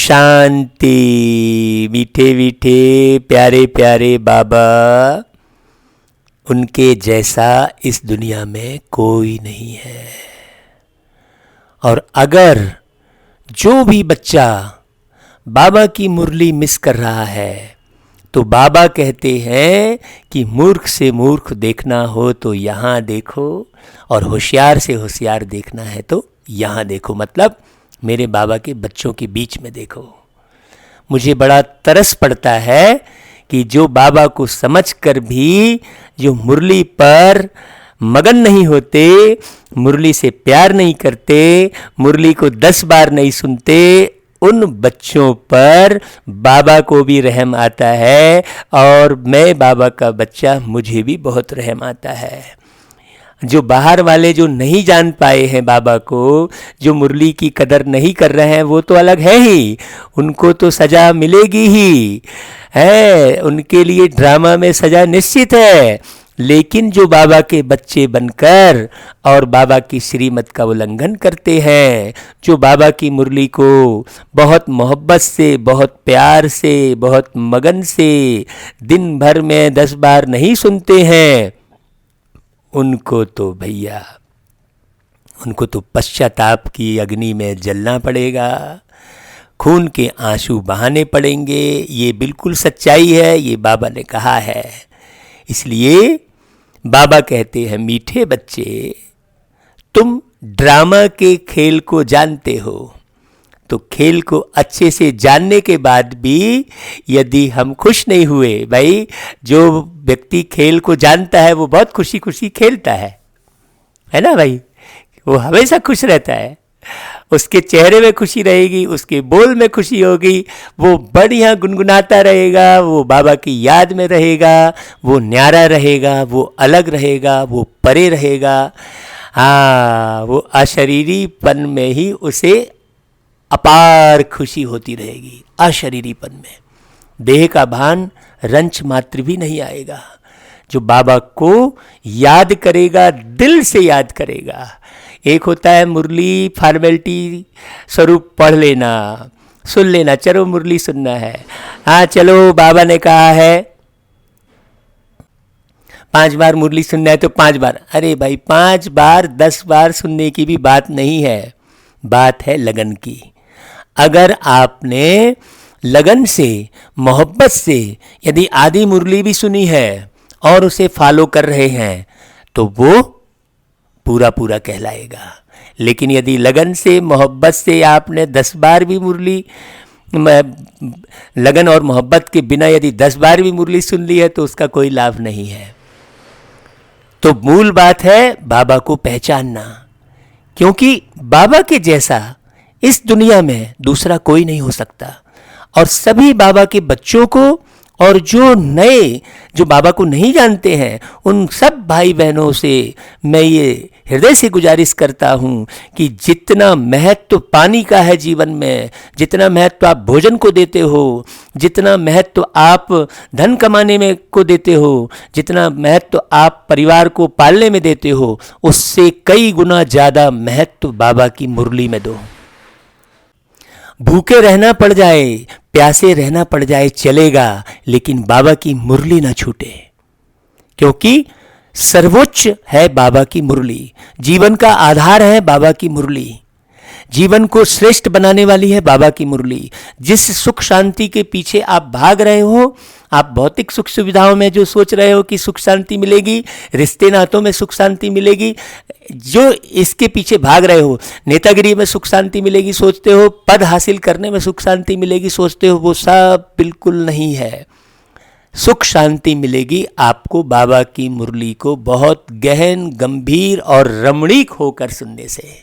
शांति। मीठे मीठे प्यारे प्यारे बाबा, उनके जैसा इस दुनिया में कोई नहीं है। और अगर जो भी बच्चा बाबा की मुरली मिस कर रहा है तो बाबा कहते हैं कि मूर्ख से मूर्ख देखना हो तो यहाँ देखो, और होशियार से होशियार देखना है तो यहाँ देखो। मतलब मेरे बाबा के बच्चों के बीच में देखो। मुझे बड़ा तरस पड़ता है कि जो बाबा को समझकर भी जो मुरली पर मगन नहीं होते, मुरली से प्यार नहीं करते, मुरली को 10 बार नहीं सुनते, उन बच्चों पर बाबा को भी रहम आता है। और मैं बाबा का बच्चा, मुझे भी बहुत रहम आता है। जो बाहर वाले जो नहीं जान पाए हैं बाबा को, जो मुरली की कदर नहीं कर रहे हैं, वो तो अलग है ही, उनको तो सज़ा मिलेगी ही है, उनके लिए ड्रामा में सज़ा निश्चित है। लेकिन जो बाबा के बच्चे बनकर और बाबा की श्रीमत का उल्लंघन करते हैं, जो बाबा की मुरली को बहुत मोहब्बत से, बहुत प्यार से, बहुत मगन से दिन भर में 10 बार नहीं सुनते हैं, उनको तो भैया, उनको तो पश्चाताप की अग्नि में जलना पड़ेगा, खून के आंसू बहाने पड़ेंगे। ये बिल्कुल सच्चाई है, ये बाबा ने कहा है। इसलिए बाबा कहते हैं, मीठे बच्चे, तुम ड्रामा के खेल को जानते हो, तो खेल को अच्छे से जानने के बाद भी यदि हम खुश नहीं हुए, भाई जो व्यक्ति खेल को जानता है वो बहुत खुशी खुशी खेलता है ना भाई, वो हमेशा खुश रहता है, उसके चेहरे में खुशी रहेगी, उसके बोल में खुशी होगी, वो बढ़िया गुनगुनाता रहेगा, वो बाबा की याद में रहेगा, वो न्यारा रहेगा, वो अलग रहेगा, वो परे रहेगा। हाँ, वो अशरीरीपन में ही उसे अपार खुशी होती रहेगी। अशरीरीपन में देह का भान रंच मात्र भी नहीं आएगा। जो बाबा को याद करेगा, दिल से याद करेगा। एक होता है मुरली फॉर्मेलिटी स्वरूप पढ़ लेना, सुन लेना, चलो मुरली सुनना है, हाँ चलो बाबा ने कहा है 5 बार मुरली सुनना है तो 5 बार। अरे भाई 5 बार 10 बार सुनने की भी बात नहीं है, बात है लगन की। अगर आपने लगन से, मोहब्बत से यदि आधी मुरली भी सुनी है और उसे फॉलो कर रहे हैं तो वो पूरा पूरा कहलाएगा। लेकिन यदि लगन से, मोहब्बत से आपने 10 बार भी मुरली, लगन और मोहब्बत के बिना यदि 10 बार भी मुरली सुन ली है तो उसका कोई लाभ नहीं है। तो मूल बात है बाबा को पहचानना, क्योंकि बाबा के जैसा इस दुनिया में दूसरा कोई नहीं हो सकता। और सभी बाबा के बच्चों को और जो नए, जो बाबा को नहीं जानते हैं, उन सब भाई बहनों से मैं ये हृदय से गुजारिश करता हूँ कि जितना महत्व पानी का है जीवन में, जितना महत्व आप भोजन को देते हो, जितना महत्व आप धन कमाने में को देते हो, जितना महत्व आप परिवार को पालने में देते हो, उससे कई गुना ज़्यादा महत्व बाबा की मुरली में दो। भूखे रहना पड़ जाए, प्यासे रहना पड़ जाए, चलेगा, लेकिन बाबा की मुरली ना छूटे, क्योंकि सर्वोच्च है बाबा की मुरली। जीवन का आधार है बाबा की मुरली, जीवन को श्रेष्ठ बनाने वाली है बाबा की मुरली। जिस सुख शांति के पीछे आप भाग रहे हो, आप भौतिक सुख सुविधाओं में जो सोच रहे हो कि सुख शांति मिलेगी, रिश्ते नातों में सुख शांति मिलेगी, जो इसके पीछे भाग रहे हो, नेतागिरी में सुख शांति मिलेगी सोचते हो, पद हासिल करने में सुख शांति मिलेगी सोचते हो, वो सब बिल्कुल नहीं है। सुख शांति मिलेगी आपको बाबा की मुरली को बहुत गहन, गंभीर और रमणीक होकर सुनने से।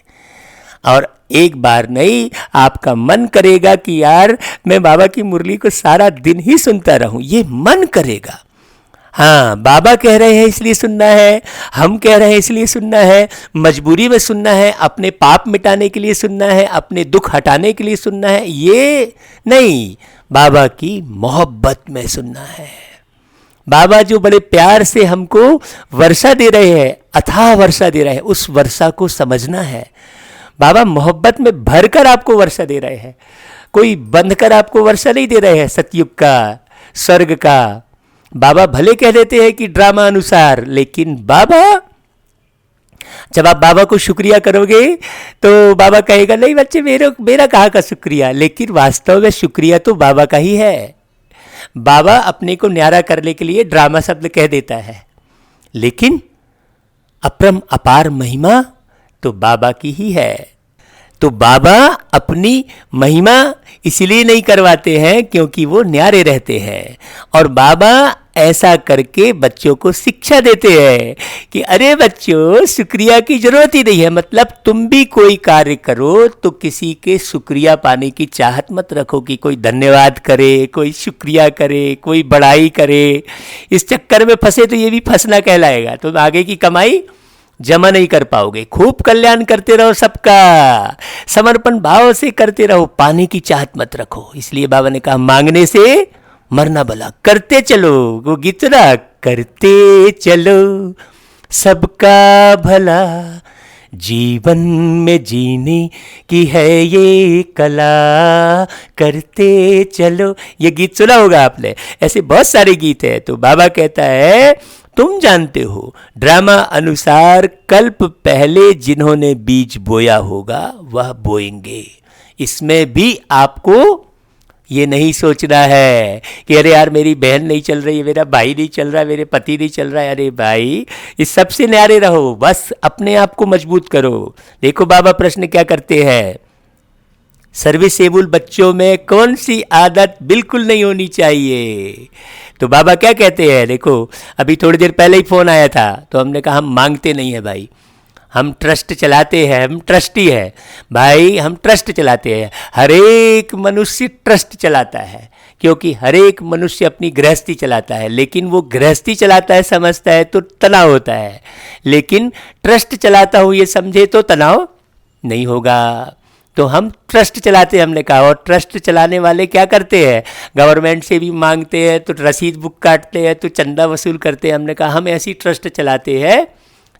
और एक बार नहीं, आपका मन करेगा कि यार मैं बाबा की मुरली को सारा दिन ही सुनता रहूं, ये मन करेगा। हाँ, बाबा कह रहे हैं इसलिए सुनना है, हम कह रहे हैं इसलिए सुनना है, मजबूरी में सुनना है, अपने पाप मिटाने के लिए सुनना है, अपने दुख हटाने के लिए सुनना है, ये नहीं, बाबा की मोहब्बत में सुनना है। बाबा जो बड़े प्यार से हमको वर्षा दे रहे हैं, अथाह वर्षा दे रहे हैं, उस वर्षा को समझना है। बाबा मोहब्बत में भरकर आपको वर्षा दे रहे हैं। कोई बंध कर आपको वर्षा नहीं दे रहे हैं सतयुग का, स्वर्ग का। बाबा भले कह देते हैं कि ड्रामा अनुसार, लेकिन बाबा, जब आप बाबा को शुक्रिया करोगे तो बाबा कहेगा नहीं बच्चे मेरा कहाँ का शुक्रिया, लेकिन वास्तव में शुक्रिया तो बाबा का ही है। बाबा अपने को न्यारा करने के लिए ड्रामा शब्द कह देता है, लेकिन अपरम अपार महिमा तो बाबा की ही है। तो बाबा अपनी महिमा इसलिए नहीं करवाते हैं क्योंकि वो न्यारे रहते हैं, और बाबा ऐसा करके बच्चों को शिक्षा देते हैं कि अरे बच्चों, शुक्रिया की जरूरत ही नहीं है। मतलब तुम भी कोई कार्य करो तो किसी के शुक्रिया पाने की चाहत मत रखो कि कोई धन्यवाद करे, कोई शुक्रिया करे, कोई बड़ाई करे। इस चक्कर में फंसे तो ये भी फंसना कहलाएगा, तो आगे की कमाई जमा नहीं कर पाओगे। खूब कल्याण करते रहो सबका, समर्पण भाव से करते रहो, पाने की चाहत मत रखो। इसलिए बाबा ने कहा मांगने से मरना भला, करते चलो। वो गीतना करते चलो सबका भला, जीवन में जीने की है ये कला, करते चलो। ये गीत सुना होगा आपने, ऐसे बहुत सारे गीत हैं। तो बाबा कहता है तुम जानते हो ड्रामा अनुसार कल्प पहले जिन्होंने बीज बोया होगा वह बोएंगे। इसमें भी आपको ये नहीं सोचना है कि अरे यार मेरी बहन नहीं चल रही है, मेरा भाई नहीं चल रहा है, मेरे पति नहीं चल रहा है। अरे भाई, इस सबसे न्यारे रहो, बस अपने आप को मजबूत करो। देखो बाबा प्रश्न क्या करते हैं, सर्विसेबल बच्चों में कौन सी आदत बिल्कुल नहीं होनी चाहिए। तो बाबा क्या कहते हैं, देखो अभी थोड़ी देर पहले ही फ़ोन आया था, तो हमने कहा हम मांगते नहीं है भाई, हम ट्रस्ट चलाते हैं, हम ट्रस्टी है भाई, हम ट्रस्ट चलाते हैं। हर एक मनुष्य ट्रस्ट चलाता है, क्योंकि हर एक मनुष्य अपनी गृहस्थी चलाता है। लेकिन वो गृहस्थी चलाता है समझता है तो तनाव होता है, लेकिन ट्रस्ट चलाता हूँ ये समझे तो तनाव नहीं होगा। तो हम ट्रस्ट चलाते हैं, हमने कहा। और ट्रस्ट चलाने वाले क्या करते हैं, गवर्नमेंट से भी मांगते हैं, तो रसीद बुक काटते हैं, तो चंदा वसूल करते हैं। हमने कहा हम ऐसी ट्रस्ट चलाते हैं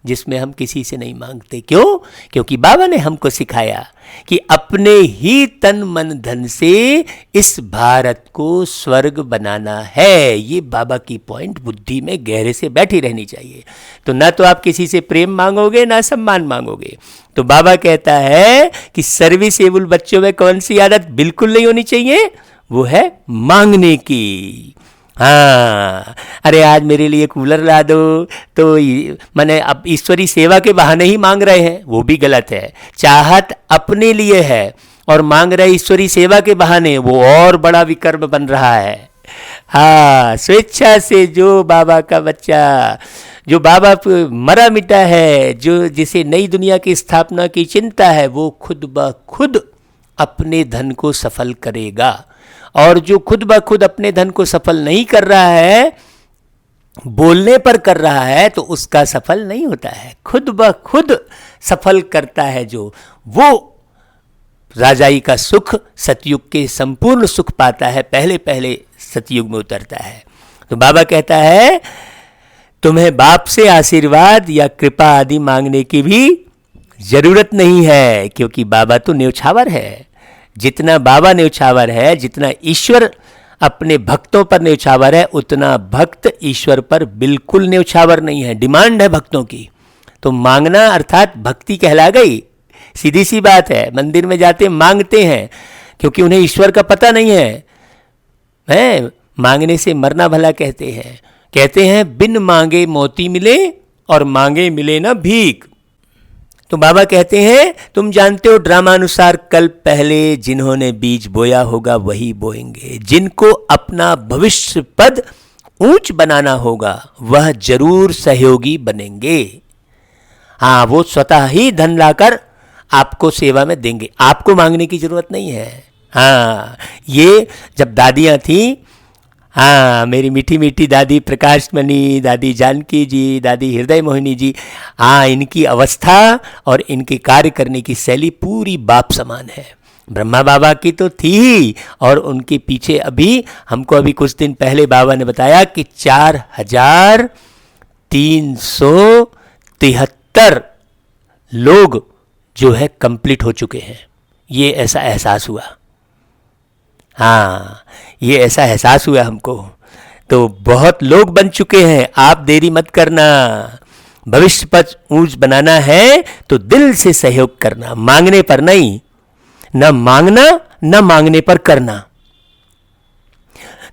जिसमें हम किसी से नहीं मांगते। क्यों? क्योंकि बाबा ने हमको सिखाया कि अपने ही तन मन धन से इस भारत को स्वर्ग बनाना है। ये बाबा की पॉइंट बुद्धि में गहरे से बैठी रहनी चाहिए। तो ना तो आप किसी से प्रेम मांगोगे ना सम्मान मांगोगे। तो बाबा कहता है कि सर्विसेबल बच्चों में कौन सी आदत बिल्कुल नहीं होनी चाहिए, वो है मांगने की। हाँ, अरे आज मेरे लिए कूलर ला दो, तो मैंने अब ईश्वरी सेवा के बहाने ही मांग रहे हैं, वो भी गलत है। चाहत अपने लिए है और मांग रहे ईश्वरी सेवा के बहाने, वो और बड़ा विकर्म बन रहा है। हाँ, स्वेच्छा से जो बाबा का बच्चा, जो बाबा मरा मिटा है, जो जिसे नई दुनिया की स्थापना की चिंता है, वो खुद ब खुद अपने धन को सफल करेगा। और जो खुद ब खुद अपने धन को सफल नहीं कर रहा है, बोलने पर कर रहा है, तो उसका सफल नहीं होता है। खुद ब खुद सफल करता है जो, वो राजाई का सुख, सतयुग के संपूर्ण सुख पाता है, पहले पहले सतयुग में उतरता है। तो बाबा कहता है तुम्हें बाप से आशीर्वाद या कृपा आदि मांगने की भी जरूरत नहीं है, क्योंकि बाबा तो न्यौछावर है। जितना बाबा न्यौछावर है, जितना ईश्वर अपने भक्तों पर न्यौछावर है, उतना भक्त ईश्वर पर बिल्कुल न्यौछावर नहीं है। डिमांड है भक्तों की, तो मांगना अर्थात भक्ति कहला गई। सीधी सी बात है, मंदिर में जाते मांगते हैं क्योंकि उन्हें ईश्वर का पता नहीं है। मांगने से मरना भला कहते हैं। कहते हैं बिन मांगे मोती मिले और मांगे मिले ना भीख। तो बाबा कहते हैं तुम जानते हो ड्रामानुसार कल पहले जिन्होंने बीज बोया होगा वही बोएंगे। जिनको अपना भविष्य पद ऊंच बनाना होगा वह जरूर सहयोगी बनेंगे। हाँ, वो स्वतः ही धन लाकर आपको सेवा में देंगे, आपको मांगने की जरूरत नहीं है। हाँ, ये जब दादियाँ थीं, हाँ, मेरी मीठी मीठी दादी प्रकाशमणि, दादी जानकी जी, दादी हृदय मोहिनी जी, हाँ, इनकी अवस्था और इनके कार्य करने की शैली पूरी बाप समान है। ब्रह्मा बाबा की तो थी ही, और उनके पीछे अभी हमको अभी कुछ दिन पहले बाबा ने बताया कि 4373 लोग जो है कंप्लीट हो चुके हैं। ये ऐसा एहसास हुआ। हाँ, ये ऐसा एहसास हुआ हमको। तो बहुत लोग बन चुके हैं, आप देरी मत करना। भविष्य पथ ऊंच बनाना है तो दिल से सहयोग करना, मांगने पर नहीं। न मांगना न मांगने पर करना,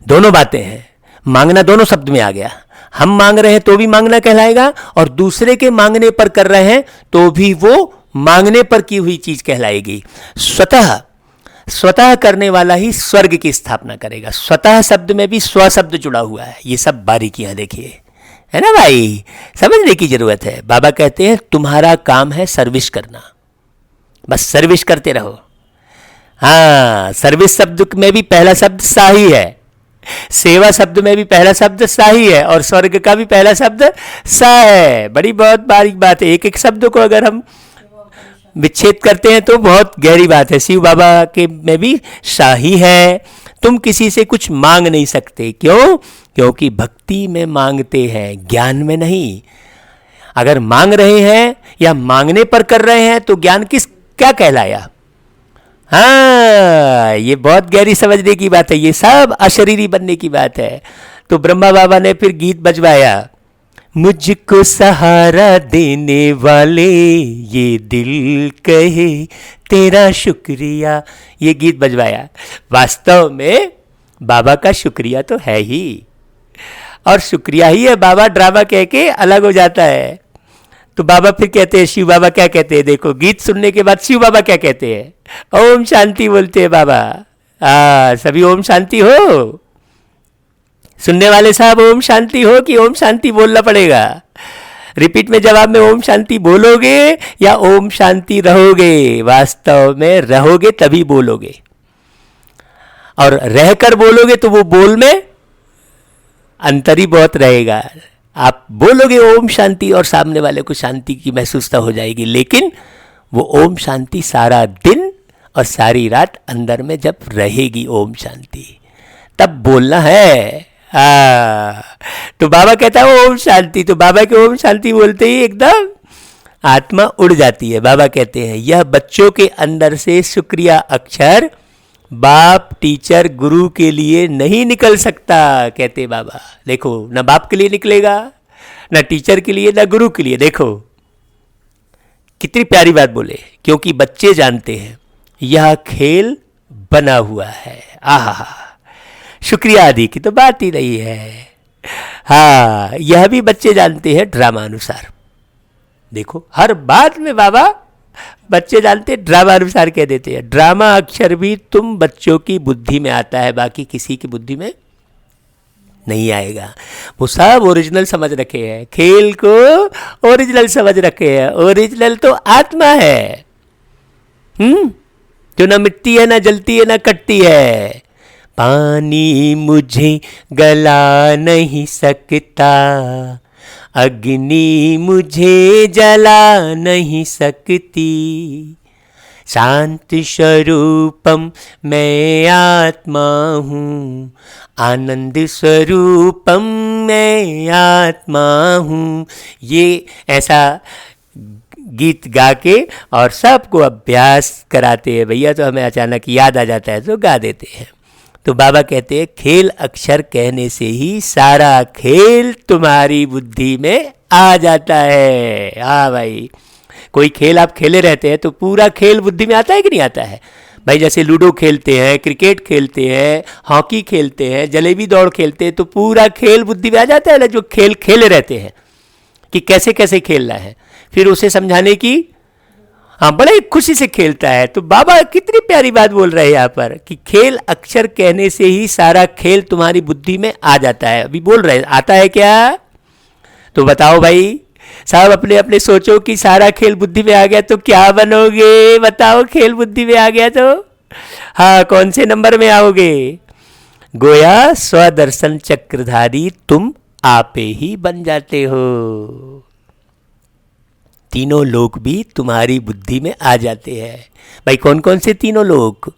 दोनों बातें हैं। मांगना दोनों शब्द में आ गया। हम मांग रहे हैं तो भी मांगना कहलाएगा, और दूसरे के मांगने पर कर रहे हैं तो भी वो मांगने पर की हुई चीज कहलाएगी। स्वतः स्वतः करने वाला ही स्वर्ग की स्थापना करेगा। स्वतः शब्द में भी स्व शब्द जुड़ा हुआ है। ये सब बारीकियां देखिए, है ना भाई, समझने की जरूरत है। बाबा कहते हैं तुम्हारा काम है सर्विस करना, बस सर्विस करते रहो। हाँ, सर्विस शब्द में भी पहला शब्द सा ही है, सेवा शब्द में भी पहला शब्द सा ही है, और स्वर्ग का भी पहला शब्द सा है। बड़ी बहुत बारीक बात है। एक एक शब्द को अगर हम विच्छेद करते हैं तो बहुत गहरी बात है। शिव बाबा के में भी शाही है। तुम किसी से कुछ मांग नहीं सकते। क्यों? क्योंकि भक्ति में मांगते हैं, ज्ञान में नहीं। अगर मांग रहे हैं या मांगने पर कर रहे हैं तो ज्ञान क्या कहलाया? हाँ, ये बहुत गहरी समझने की बात है। ये सब अशरीरी बनने की बात है। तो ब्रह्मा बाबा ने फिर गीत बजवाया, मुझको सहारा देने वाले ये दिल कहे तेरा शुक्रिया। ये गीत बजवाया। वास्तव में बाबा का शुक्रिया तो है ही, और शुक्रिया ही है। बाबा ड्रामा कह के अलग हो जाता है। तो बाबा फिर कहते हैं, शिव बाबा क्या कहते हैं, देखो गीत सुनने के बाद शिव बाबा क्या कहते हैं, ओम शांति बोलते हैं बाबा। सभी ओम शांति हो। सुनने वाले साहब ओम शांति हो कि ओम शांति बोलना पड़ेगा? रिपीट में जवाब में ओम शांति बोलोगे या ओम शांति रहोगे? वास्तव में रहोगे तभी बोलोगे, और रहकर बोलोगे तो वो बोल में अंतर ही बहुत रहेगा। आप बोलोगे ओम शांति और सामने वाले को शांति की महसूसता हो जाएगी, लेकिन वो ओम शांति सारा दिन और सारी रात अंदर में जब रहेगी ओम शांति, तब बोलना है। तो बाबा कहता है ओम शांति, तो बाबा के ओम शांति बोलते ही एकदम आत्मा उड़ जाती है। बाबा कहते हैं यह बच्चों के अंदर से शुक्रिया अक्षर बाप टीचर गुरु के लिए नहीं निकल सकता, कहते बाबा। देखो, ना बाप के लिए निकलेगा, ना टीचर के लिए, ना गुरु के लिए। देखो कितनी प्यारी बात बोले, क्योंकि बच्चे जानते हैं यह खेल बना हुआ है। आहा, शुक्रिया आदि की तो बात ही नहीं है। हाँ, यह भी बच्चे जानते हैं ड्रामा अनुसार। देखो हर बात में बाबा बच्चे जानते हैं, ड्रामा अनुसार कह देते हैं। ड्रामा अक्षर भी तुम बच्चों की बुद्धि में आता है, बाकी किसी की बुद्धि में नहीं आएगा। वो सब ओरिजिनल समझ रखे हैं, खेल को ओरिजिनल समझ रखे हैं। ओरिजिनल तो आत्मा है, जो ना मिटती है, ना जलती है, ना कटती है। पानी मुझे गला नहीं सकता, अग्नि मुझे जला नहीं सकती, शांत स्वरूपम मैं आत्मा हूँ, आनंद स्वरूपम मैं आत्मा हूँ। ये ऐसा गीत गा के और सबको अभ्यास कराते हैं भैया, तो हमें अचानक याद आ जाता है तो गा देते हैं। तो बाबा कहते हैं खेल अक्षर कहने से ही सारा खेल तुम्हारी बुद्धि में आ जाता है। हाँ भाई, कोई खेल आप खेले रहते हैं तो पूरा खेल बुद्धि में आता है कि नहीं आता है भाई? जैसे लूडो खेलते हैं, क्रिकेट खेलते हैं, हॉकी खेलते हैं, जलेबी दौड़ खेलते हैं, तो पूरा खेल बुद्धि में आ जाता है ना, जो खेल खेले रहते हैं कि कैसे कैसे खेलना है, फिर उसे समझाने की हाँ बड़े खुशी से खेलता है। तो बाबा कितनी प्यारी बात बोल रहे हैं यहाँ पर कि खेल अक्षर कहने से ही सारा खेल तुम्हारी बुद्धि में आ जाता है। अभी बोल रहे हैं आता है क्या? तो बताओ भाई साहब, अपने अपने सोचो कि सारा खेल बुद्धि में आ गया तो क्या बनोगे? बताओ, खेल बुद्धि में आ गया तो हाँ कौन से नंबर में आओगे? गोया स्वदर्शन चक्रधारी तुम आपे ही बन जाते हो। तीनों लोक भी तुम्हारी बुद्धि में आ जाते हैं। भाई कौन कौन से तीनों लोक?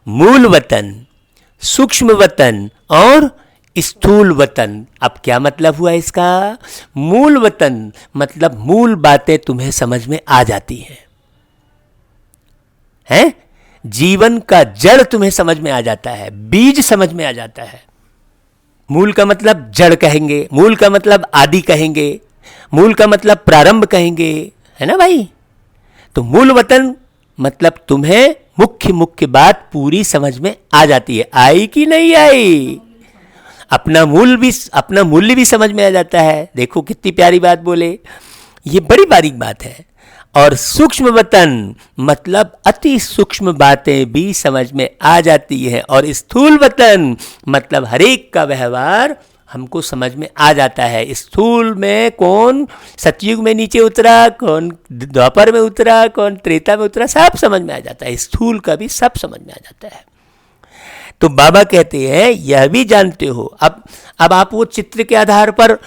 मूल वतन, सूक्ष्म वतन और स्थूल वतन। अब क्या मतलब हुआ इसका? मूल वतन मतलब मूल बातें तुम्हें समझ में आ जाती हैं, जीवन का जड़ तुम्हें समझ में आ जाता है, बीज समझ में आ जाता है। मूल का मतलब जड़ कहेंगे, मूल का मतलब आदि कहेंगे, मूल का मतलब प्रारंभ कहेंगे, है ना भाई। तो मूल वतन मतलब तुम्हें मुख्य मुख्य बात पूरी समझ में आ जाती है। आई कि नहीं आई? अपना मूल्य भी समझ में आ जाता है। देखो कितनी प्यारी बात बोले, ये बड़ी बारीक बात है। और सूक्ष्म वतन मतलब अति सूक्ष्म बातें भी समझ में आ जाती है। और स्थूल वतन मतलब हरेक का व्यवहार हमको समझ में आ जाता है। स्थूल में कौन सतयुग में नीचे उतरा, कौन द्वापर में उतरा, कौन त्रेता में उतरा, सब समझ में आ जाता है। स्थूल का भी सब समझ में आ जाता है। तो बाबा कहते हैं यह भी जानते हो। अब आप वो चित्र के आधार पर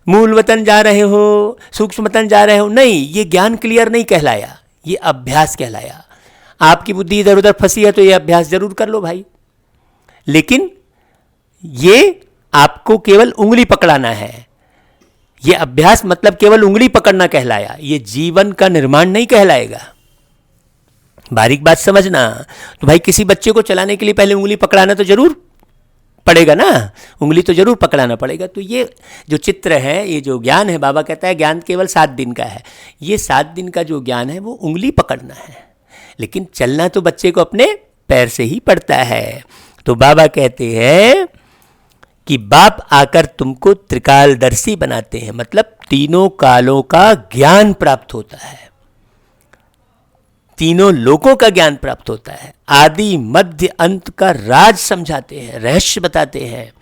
मूल वतन जा रहे हो, सूक्ष्म वतन जा रहे हो, नहीं, ये ज्ञान क्लियर नहीं कहलाया, ये अभ्यास कहलाया। आपकी बुद्धि इधर उधर फंसी है तो ये अभ्यास जरूर कर लो भाई, लेकिन ये आपको केवल उंगली पकड़ाना है। ये अभ्यास मतलब केवल उंगली पकड़ना कहलाया, ये जीवन का निर्माण नहीं कहलाएगा। बारीक बात समझना। तो भाई किसी बच्चे को चलाने के लिए पहले उंगली पकड़ाना तो जरूर पड़ेगा ना, उंगली तो जरूर पकड़ाना पड़ेगा। तो ये जो चित्र है, ये जो ज्ञान है, बाबा कहता है ज्ञान केवल 7 दिन का है। ये 7 दिन का जो ज्ञान है वो उंगली पकड़ना है, लेकिन चलना तो बच्चे को अपने पैर से ही पड़ता है। तो बाबा कहते हैं कि बाप आकर तुमको त्रिकालदर्शी बनाते हैं, मतलब तीनों कालों का ज्ञान प्राप्त होता है, तीनों लोकों का ज्ञान प्राप्त होता है। आदि मध्य अंत का राज समझाते हैं, रहस्य बताते हैं।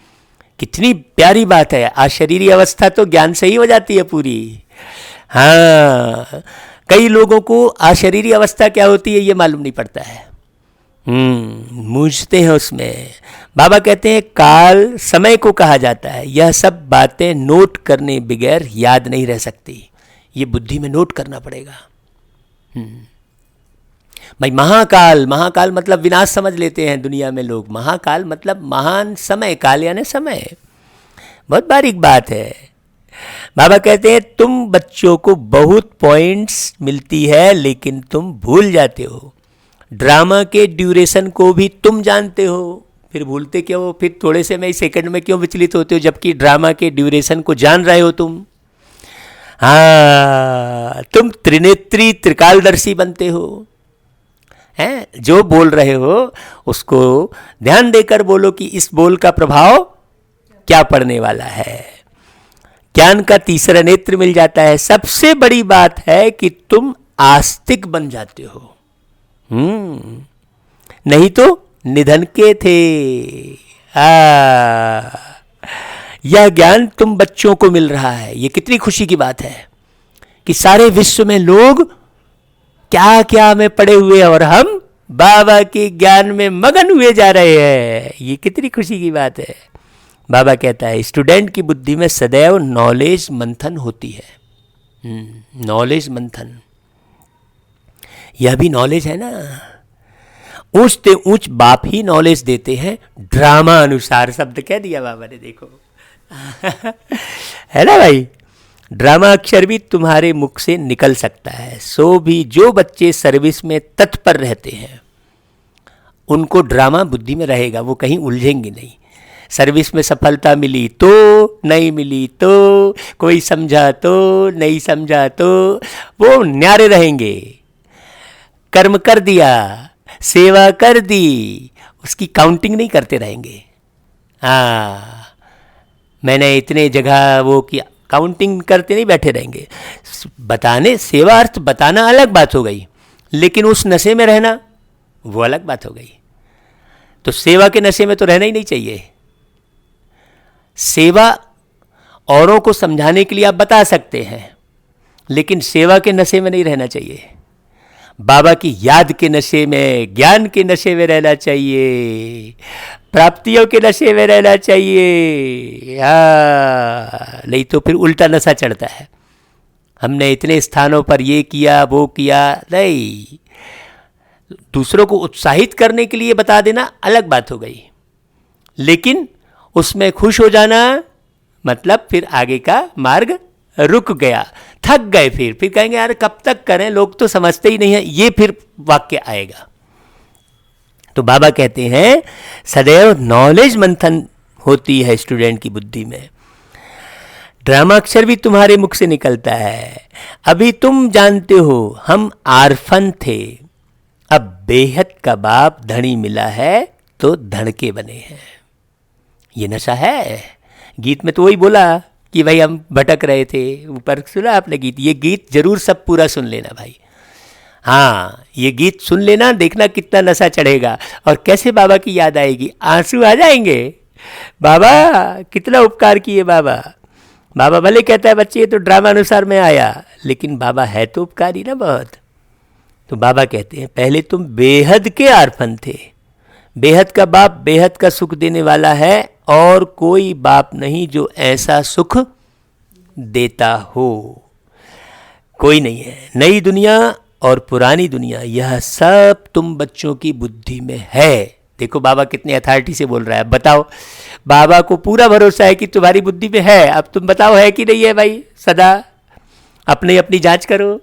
कितनी प्यारी बात है। अशरीरी अवस्था तो ज्ञान से ही हो जाती है पूरी। हाँ, कई लोगों को अशरीरी अवस्था क्या होती है ये मालूम नहीं पड़ता है, मूझते हैं उसमें। बाबा कहते हैं काल समय को कहा जाता है। यह सब बातें नोट करने बगैर याद नहीं रह सकती, ये बुद्धि में नोट करना पड़ेगा। भाई महाकाल, महाकाल मतलब विनाश समझ लेते हैं दुनिया में लोग। महाकाल मतलब महान समय, काल यानी समय। बहुत बारीक बात है। बाबा कहते हैं तुम बच्चों को बहुत पॉइंट्स मिलती है लेकिन तुम भूल जाते हो। ड्रामा के ड्यूरेशन को भी तुम जानते हो, फिर भूलते क्यों हो? फिर थोड़े से में सेकंड में क्यों विचलित होते हो, जबकि ड्रामा के ड्यूरेशन को जान रहे हो तुम। हाँ, तुम त्रिनेत्री त्रिकालदर्शी बनते हो। हैं, जो बोल रहे हो उसको ध्यान देकर बोलो कि इस बोल का प्रभाव क्या पड़ने वाला है। ज्ञान का तीसरा नेत्र मिल जाता है। सबसे बड़ी बात है कि तुम आस्तिक बन जाते हो। नहीं तो निधन के थे। यह ज्ञान तुम बच्चों को मिल रहा है। ये कितनी खुशी की बात है कि सारे विश्व में लोग क्या क्या में पड़े हुए हैं और हम बाबा के ज्ञान में मगन हुए जा रहे हैं। ये कितनी खुशी की बात है। बाबा कहता है स्टूडेंट की बुद्धि में सदैव नॉलेज मंथन होती है। नॉलेज मंथन, यह भी नॉलेज है ना। ऊंच ते ऊंच बाप ही नॉलेज देते हैं, ड्रामा अनुसार शब्द कह दिया बाबा ने, देखो है ना भाई। ड्रामा अक्षर भी तुम्हारे मुख से निकल सकता है। सो भी जो बच्चे सर्विस में तत्पर रहते हैं उनको ड्रामा बुद्धि में रहेगा, वो कहीं उलझेंगे नहीं। सर्विस में सफलता मिली तो, नहीं मिली तो, कोई समझा तो, नहीं समझा तो, वो न्यारे रहेंगे। कर्म कर दिया, सेवा कर दी, उसकी काउंटिंग नहीं करते रहेंगे। मैंने इतने जगह वो किया, काउंटिंग करते नहीं बैठे रहेंगे। बताने, सेवा अर्थ बताना अलग बात हो गई, लेकिन उस नशे में रहना वो अलग बात हो गई। तो सेवा के नशे में तो रहना ही नहीं चाहिए। सेवा औरों को समझाने के लिए आप बता सकते हैं, लेकिन सेवा के नशे में नहीं रहना चाहिए। बाबा की याद के नशे में, ज्ञान के नशे में रहना चाहिए, प्राप्तियों के नशे में रहना चाहिए। नहीं तो फिर उल्टा नशा चढ़ता है। हमने इतने स्थानों पर ये किया वो किया, नहीं। दूसरों को उत्साहित करने के लिए बता देना अलग बात हो गई, लेकिन उसमें खुश हो जाना मतलब फिर आगे का मार्ग रुक गया, थक गए। फिर कहेंगे यार कब तक करें, लोग तो समझते ही नहीं है, ये फिर वाक्य आएगा। तो बाबा कहते हैं सदैव नॉलेज मंथन होती है स्टूडेंट की बुद्धि में। ड्रामाक्षर भी तुम्हारे मुख से निकलता है। अभी तुम जानते हो हम आर्फन थे, अब बेहद का बाप धनी मिला है तो धड़के बने हैं। ये नशा है। गीत में तो वही बोला कि भाई हम भटक रहे थे। ऊपर सुना आपने गीत? ये गीत जरूर सब पूरा सुन लेना भाई। हाँ, ये गीत सुन लेना, देखना कितना नशा चढ़ेगा और कैसे बाबा की याद आएगी, आंसू आ जाएंगे। बाबा कितना उपकार किए बाबा। बाबा भले कहता है बच्चे ये तो ड्रामा अनुसार में आया, लेकिन बाबा है तो उपकारी ना बहुत। तो बाबा कहते हैं पहले तुम बेहद के आर्फन थे। बेहद का बाप बेहद का सुख देने वाला है और कोई बाप नहीं जो ऐसा सुख देता हो। कोई नहीं है। नई दुनिया और पुरानी दुनिया, यह सब तुम बच्चों की बुद्धि में है। देखो बाबा कितने अथॉरिटी से बोल रहा है। बताओ, बाबा को पूरा भरोसा है कि तुम्हारी बुद्धि में है। अब तुम बताओ है कि नहीं है भाई। सदा अपने अपनी जांच करो,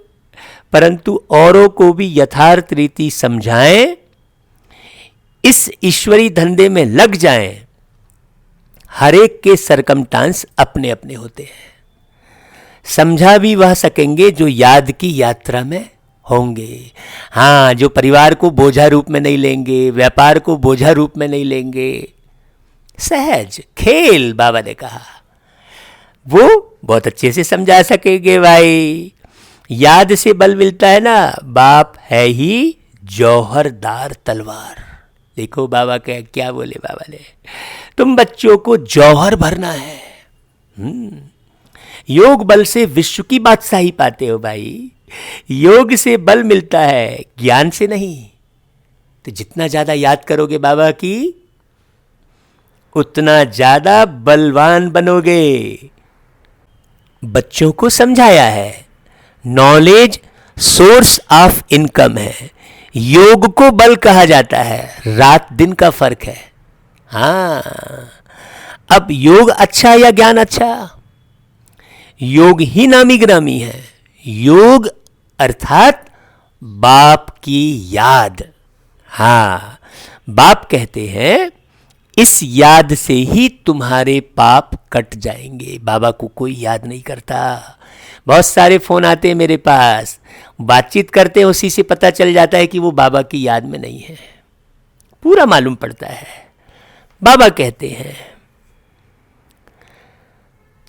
परंतु औरों को भी यथार्थ रीति समझाएं, इस ईश्वरी धंधे में लग जाएं। हर एक के सरकमस्टांस अपने अपने होते हैं। समझा भी वह सकेंगे जो याद की यात्रा में होंगे। हाँ, जो परिवार को बोझा रूप में नहीं लेंगे, व्यापार को बोझा रूप में नहीं लेंगे, सहज खेल बाबा ने कहा, वो बहुत अच्छे से समझा सकेंगे भाई। याद से बल मिलता है ना। बाप है ही जौहरदार तलवार। देखो बाबा क्या बोले बाबा ने, तुम बच्चों को जौहर भरना है। योग बल से विश्व की बादशाही पाते हो भाई। योग से बल मिलता है, ज्ञान से नहीं। तो जितना ज्यादा याद करोगे बाबा की, उतना ज्यादा बलवान बनोगे। बच्चों को समझाया है नॉलेज सोर्स ऑफ इनकम है। योग को बल कहा जाता है, रात दिन का फर्क है। हाँ, अब योग अच्छा या ज्ञान अच्छा? योग ही नामी ग्रामी है। योग अर्थात बाप की याद। हाँ, बाप कहते हैं इस याद से ही तुम्हारे पाप कट जाएंगे। बाबा को कोई याद नहीं करता। बहुत सारे फोन आते हैं मेरे पास, बातचीत करते हैं, उसी से पता चल जाता है कि वो बाबा की याद में नहीं है। पूरा मालूम पड़ता है। बाबा कहते हैं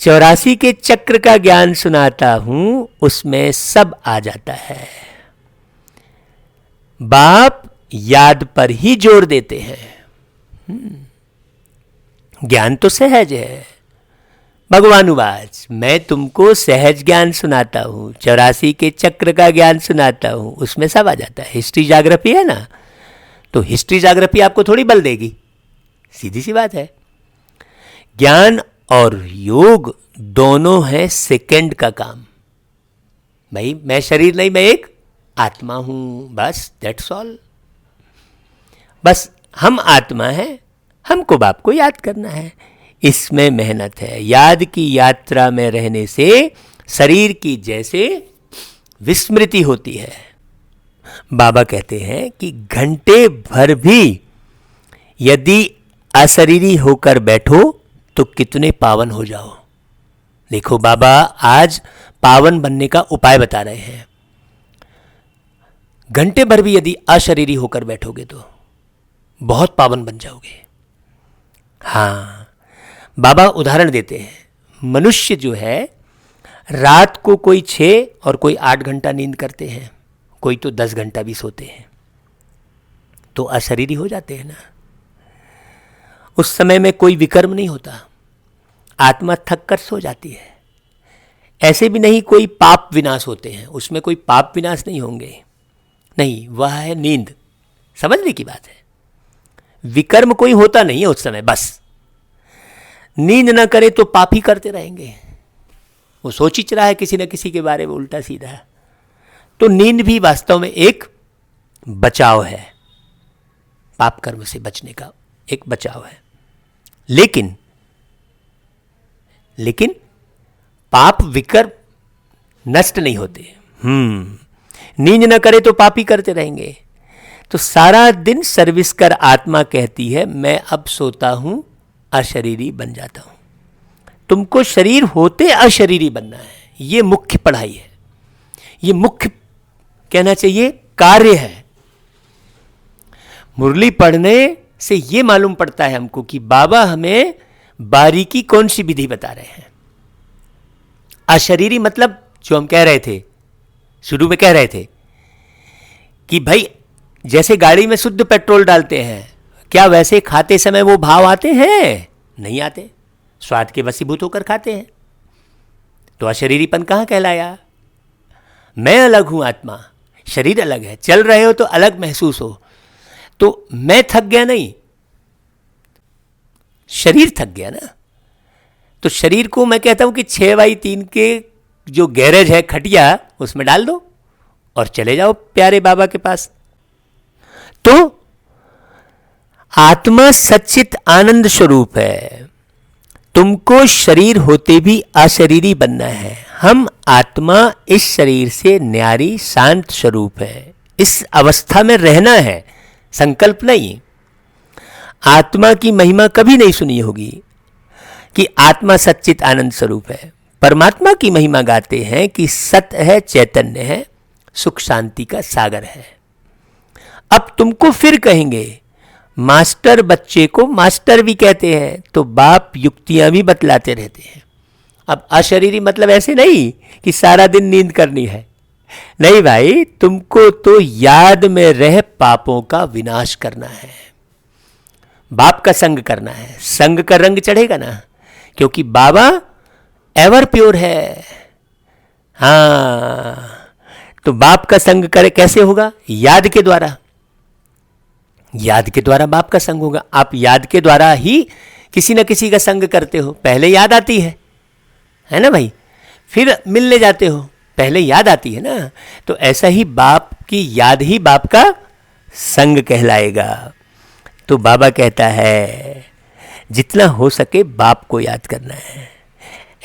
84 के चक्र का ज्ञान सुनाता हूं, उसमें सब आ जाता है। बाप याद पर ही जोर देते हैं। ज्ञान तो सहज है। भगवानुवाच, मैं तुमको सहज ज्ञान सुनाता हूं, 84 के चक्र का ज्ञान सुनाता हूं, उसमें सब आ जाता है। हिस्ट्री जाग्राफी है ना, तो हिस्ट्री जाग्राफी आपको थोड़ी बल देगी, सीधी सी बात है। ज्ञान और योग दोनों है सेकंड का काम। भाई मैं शरीर नहीं, मैं एक आत्मा हूं, बस दैट्स ऑल। बस हम आत्मा है, हमको बाप को याद करना है। इसमें मेहनत है। याद की यात्रा में रहने से शरीर की जैसे विस्मृति होती है। बाबा कहते हैं कि घंटे भर भी यदि अशरीरी होकर बैठो तो कितने पावन हो जाओ। देखो बाबा आज पावन बनने का उपाय बता रहे हैं। घंटे भर भी यदि अशरीरी होकर बैठोगे तो बहुत पावन बन जाओगे। हाँ, बाबा उदाहरण देते हैं। मनुष्य जो है रात को कोई 6 और कोई 8 घंटा नींद करते हैं, कोई तो 10 घंटा भी सोते हैं, तो अशरीरी हो जाते हैं ना। उस समय में कोई विकर्म नहीं होता, आत्मा थक कर सो जाती है। ऐसे भी नहीं कोई पाप विनाश होते हैं, उसमें कोई पाप विनाश नहीं होंगे, नहीं, वह है नींद। समझने की बात है। विकर्म कोई होता नहीं है उस समय, बस नींद ना करे तो पाप ही करते रहेंगे। वो सोच ही रहा है किसी न किसी के बारे में उल्टा सीधा। तो नींद भी वास्तव में एक बचाव है, पाप कर्म से बचने का एक बचाव है। लेकिन पाप विकर्म नष्ट नहीं होते। नींद ना करे तो पाप ही करते रहेंगे। तो सारा दिन सर्विस कर आत्मा कहती है मैं अब सोता हूं, अशरीरी बन जाता हूं। तुमको शरीर होते अशरीरी बनना है, ये मुख्य पढ़ाई है, ये मुख्य कहना चाहिए कार्य है। मुरली पढ़ने से ये मालूम पड़ता है हमको कि बाबा हमें बारीकी कौन सी विधि बता रहे हैं। अशरीरी मतलब जो हम कह रहे थे, शुरू में कह रहे थे कि भाई जैसे गाड़ी में शुद्ध पेट्रोल डालते हैं, क्या वैसे खाते समय वो भाव आते हैं? नहीं आते, स्वाद के वशीभूत होकर खाते हैं। तो अशरीरीपन कहां कहलाया? मैं अलग हूं आत्मा, शरीर अलग है। चल रहे हो तो अलग महसूस हो, तो मैं थक गया नहीं, शरीर थक गया ना। तो शरीर को मैं कहता हूं कि 6x3 के जो गैरेज है खटिया, उसमें डाल दो और चले जाओ प्यारे बाबा के पास। तो आत्मा सच्चित आनंद स्वरूप है। तुमको शरीर होते भी अशरीरी बनना है। हम आत्मा इस शरीर से न्यारी शांत स्वरूप है, इस अवस्था में रहना है, संकल्प नहीं। आत्मा की महिमा कभी नहीं सुनी होगी कि आत्मा सच्चित आनंद स्वरूप है। परमात्मा की महिमा गाते हैं कि सत्य है, चैतन्य है, सुख शांति का सागर है। अब तुमको फिर कहेंगे मास्टर बच्चे को मास्टर भी कहते हैं, तो बाप युक्तियां भी बतलाते रहते हैं। अब अशरीरी मतलब ऐसे नहीं कि सारा दिन नींद करनी है, नहीं भाई, तुमको तो याद में रह पापों का विनाश करना है, बाप का संग करना है। संग का रंग चढ़ेगा ना, क्योंकि बाबा एवर प्योर है। हाँ, तो बाप का संग करे कैसे होगा? याद के द्वारा। याद के द्वारा बाप का संग होगा। आप याद के द्वारा ही किसी न किसी का संग करते हो। पहले याद आती है ना भाई, फिर मिलने जाते हो, पहले याद आती है ना। तो ऐसा ही बाप की याद ही बाप का संग कहलाएगा। तो बाबा कहता है जितना हो सके बाप को याद करना है।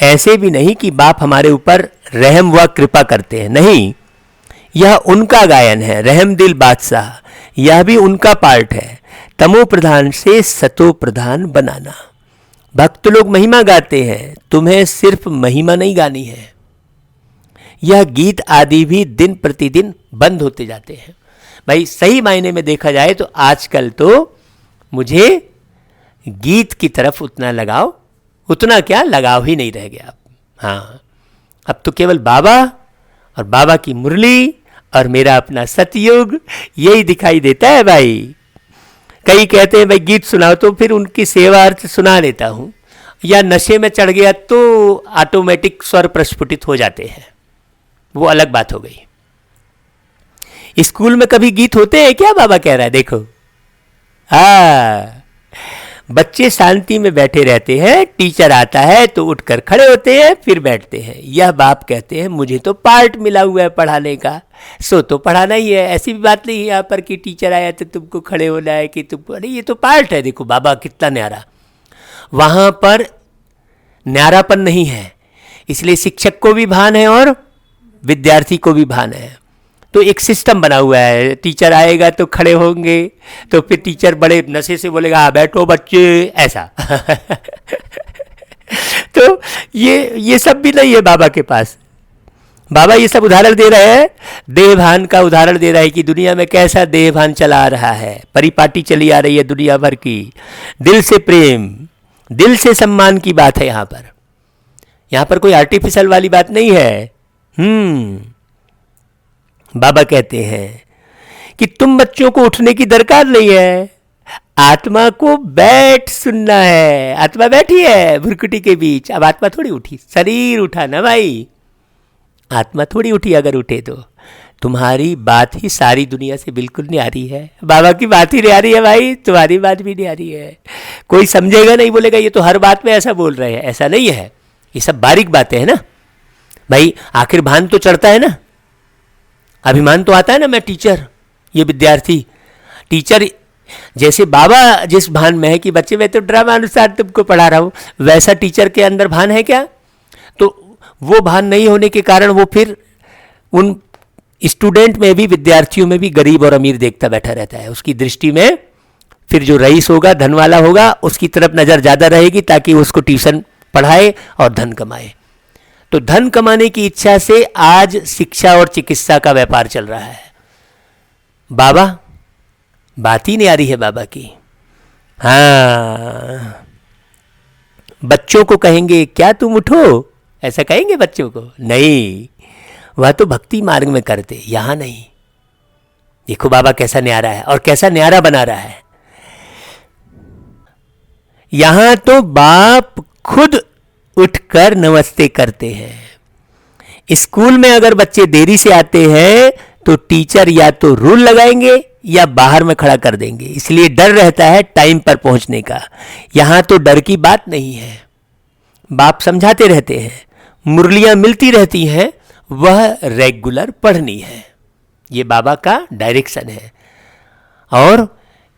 ऐसे भी नहीं कि बाप हमारे ऊपर रहम व कृपा करते हैं, नहीं, यह उनका गायन है। रहम दिल बादशाह, यह भी उनका पार्ट है। तमो प्रधान से सतो प्रधान बनाना। भक्त लोग महिमा गाते हैं, तुम्हें सिर्फ महिमा नहीं गानी है। यह गीत आदि भी दिन प्रतिदिन बंद होते जाते हैं। भाई सही मायने में देखा जाए तो आजकल तो मुझे गीत की तरफ उतना लगाव, उतना क्या लगाव ही नहीं रह गया। हाँ, अब तो केवल बाबा और बाबा की मुरली और मेरा अपना सतयुग यही दिखाई देता है भाई। कई कहते हैं भाई गीत सुनाओ, तो फिर उनकी सेवा अर्थ सुना देता हूँ, या नशे में चढ़ गया तो ऑटोमेटिक स्वर प्रस्फुटित हो जाते हैं, वो अलग बात हो गई। स्कूल में कभी गीत होते हैं क्या? बाबा कह रहा है देखो। हाँ, बच्चे शांति में बैठे रहते हैं, टीचर आता है तो उठकर खड़े होते हैं, फिर बैठते हैं। यह बाप कहते हैं मुझे तो पार्ट मिला हुआ है पढ़ाने का, सो तो पढ़ाना ही है। ऐसी भी बात नहीं है यहाँ पर कि टीचर आया तो तुमको खड़े होना है कि तुमको, नहीं, ये तो पार्ट है। देखो बाबा कितना न्यारा, वहाँ पर न्यारापन नहीं है, इसलिए शिक्षक को भी भान है और विद्यार्थी को भी भान है। तो एक सिस्टम बना हुआ है, टीचर आएगा तो खड़े होंगे, तो फिर टीचर बड़े नशे से बोलेगा हाँ बैठो बच्चे, ऐसा। तो ये सब भी नहीं है बाबा के पास। बाबा ये सब उदाहरण दे रहे हैं, देहभान का उदाहरण दे रहा है कि दुनिया में कैसा देहभान चला आ रहा है, परिपाटी चली आ रही है दुनिया भर की। दिल से प्रेम, दिल से सम्मान की बात है यहाँ पर कोई आर्टिफिशियल वाली बात नहीं है। बाबा कहते हैं कि तुम बच्चों को उठने की दरकार नहीं है, आत्मा को बैठ सुनना है। आत्मा बैठी है भुरकुटी के बीच, अब आत्मा थोड़ी उठी, शरीर उठा ना भाई, आत्मा थोड़ी उठी। अगर उठे तो तुम्हारी बात ही सारी दुनिया से बिल्कुल नहीं आ रही है, बाबा की बात ही नहीं आ रही है भाई, तुम्हारी बात भी नहीं आ रही है। कोई समझेगा नहीं, बोलेगा ये तो हर बात में ऐसा बोल रहे हैं, ऐसा नहीं है। ये सब बारीक बातें हैं ना भाई। आखिर भान तो चढ़ता है ना, अभिमान तो आता है ना, मैं टीचर, ये विद्यार्थी। टीचर जैसे बाबा जिस भान में है कि बच्चे मैं तो ड्रामा अनुसार तुमको पढ़ा रहा हूं, वैसा टीचर के अंदर भान है क्या? तो वो भान नहीं होने के कारण वो फिर उन स्टूडेंट में भी, विद्यार्थियों में भी गरीब और अमीर देखता बैठा रहता है। उसकी दृष्टि में फिर जो रईस होगा, धन वाला होगा, उसकी तरफ नजर ज्यादा रहेगी ताकि उसको ट्यूशन पढ़ाए और धन कमाए। तो धन कमाने की इच्छा से आज शिक्षा और चिकित्सा का व्यापार चल रहा है। बाबा, बात ही नहीं आ रही है बाबा की। हाँ, बच्चों को कहेंगे क्या तुम उठो, ऐसा कहेंगे बच्चों को? नहीं, वह तो भक्ति मार्ग में करते, यहां नहीं। देखो बाबा कैसा न्यारा है और कैसा न्यारा बना रहा है। यहां तो बाप खुद उठकर नमस्ते करते हैं। स्कूल में अगर बच्चे देरी से आते हैं तो टीचर या तो रूल लगाएंगे या बाहर में खड़ा कर देंगे, इसलिए डर रहता है टाइम पर पहुंचने का। यहां तो डर की बात नहीं है, बाप समझाते रहते हैं, मुरलियां मिलती रहती हैं, वह रेगुलर पढ़नी है। ये बाबा का डायरेक्शन है। और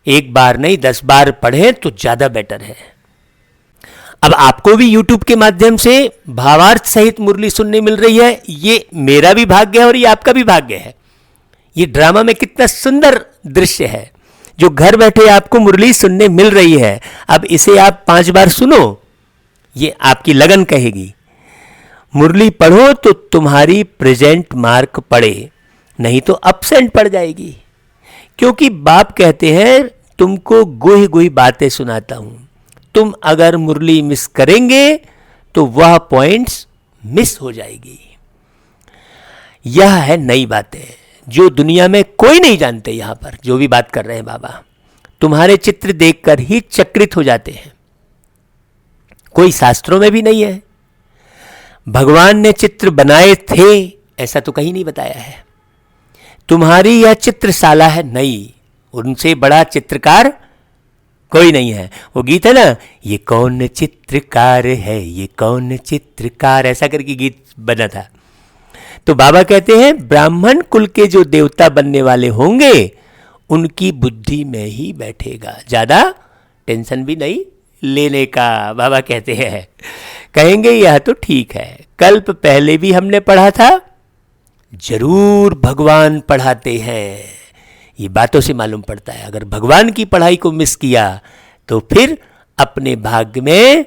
एक बार नहीं 10 बार पढ़ें तो ज्यादा बेटर है। अब आपको भी YouTube के माध्यम से भावार्थ सहित मुरली सुनने मिल रही है, ये मेरा भी भाग्य है और ये आपका भी भाग्य है। ये ड्रामा में कितना सुंदर दृश्य है जो घर बैठे आपको मुरली सुनने मिल रही है। अब इसे आप 5 बार सुनो, ये आपकी लगन कहेगी। मुरली पढ़ो तो तुम्हारी प्रेजेंट मार्क पड़े, नहीं तो अपसेंट पड़ जाएगी। क्योंकि बाप कहते हैं तुमको गुही गुही बातें सुनाता हूं, तुम अगर मुरली मिस करेंगे तो वह पॉइंट्स मिस हो जाएगी। यह है नई बातें जो दुनिया में कोई नहीं जानते। यहां पर जो भी बात कर रहे हैं बाबा, तुम्हारे चित्र देखकर ही चकित हो जाते हैं। कोई शास्त्रों में भी नहीं है। भगवान ने चित्र बनाए थे ऐसा तो कहीं नहीं बताया है। तुम्हारी यह चित्रशाला है नई, उनसे बड़ा चित्रकार कोई नहीं है। वो गीत है ना, ये कौन चित्रकार है, ये कौन चित्रकार, ऐसा करके गीत बना था। तो बाबा कहते हैं ब्राह्मण कुल के जो देवता बनने वाले होंगे उनकी बुद्धि में ही बैठेगा, ज्यादा टेंशन भी नहीं लेने का। बाबा कहते हैं, कहेंगे यह तो ठीक है, कल्प पहले भी हमने पढ़ा था, जरूर भगवान पढ़ाते हैं। ये बातों से मालूम पड़ता है। अगर भगवान की पढ़ाई को मिस किया तो फिर अपने भाग्य में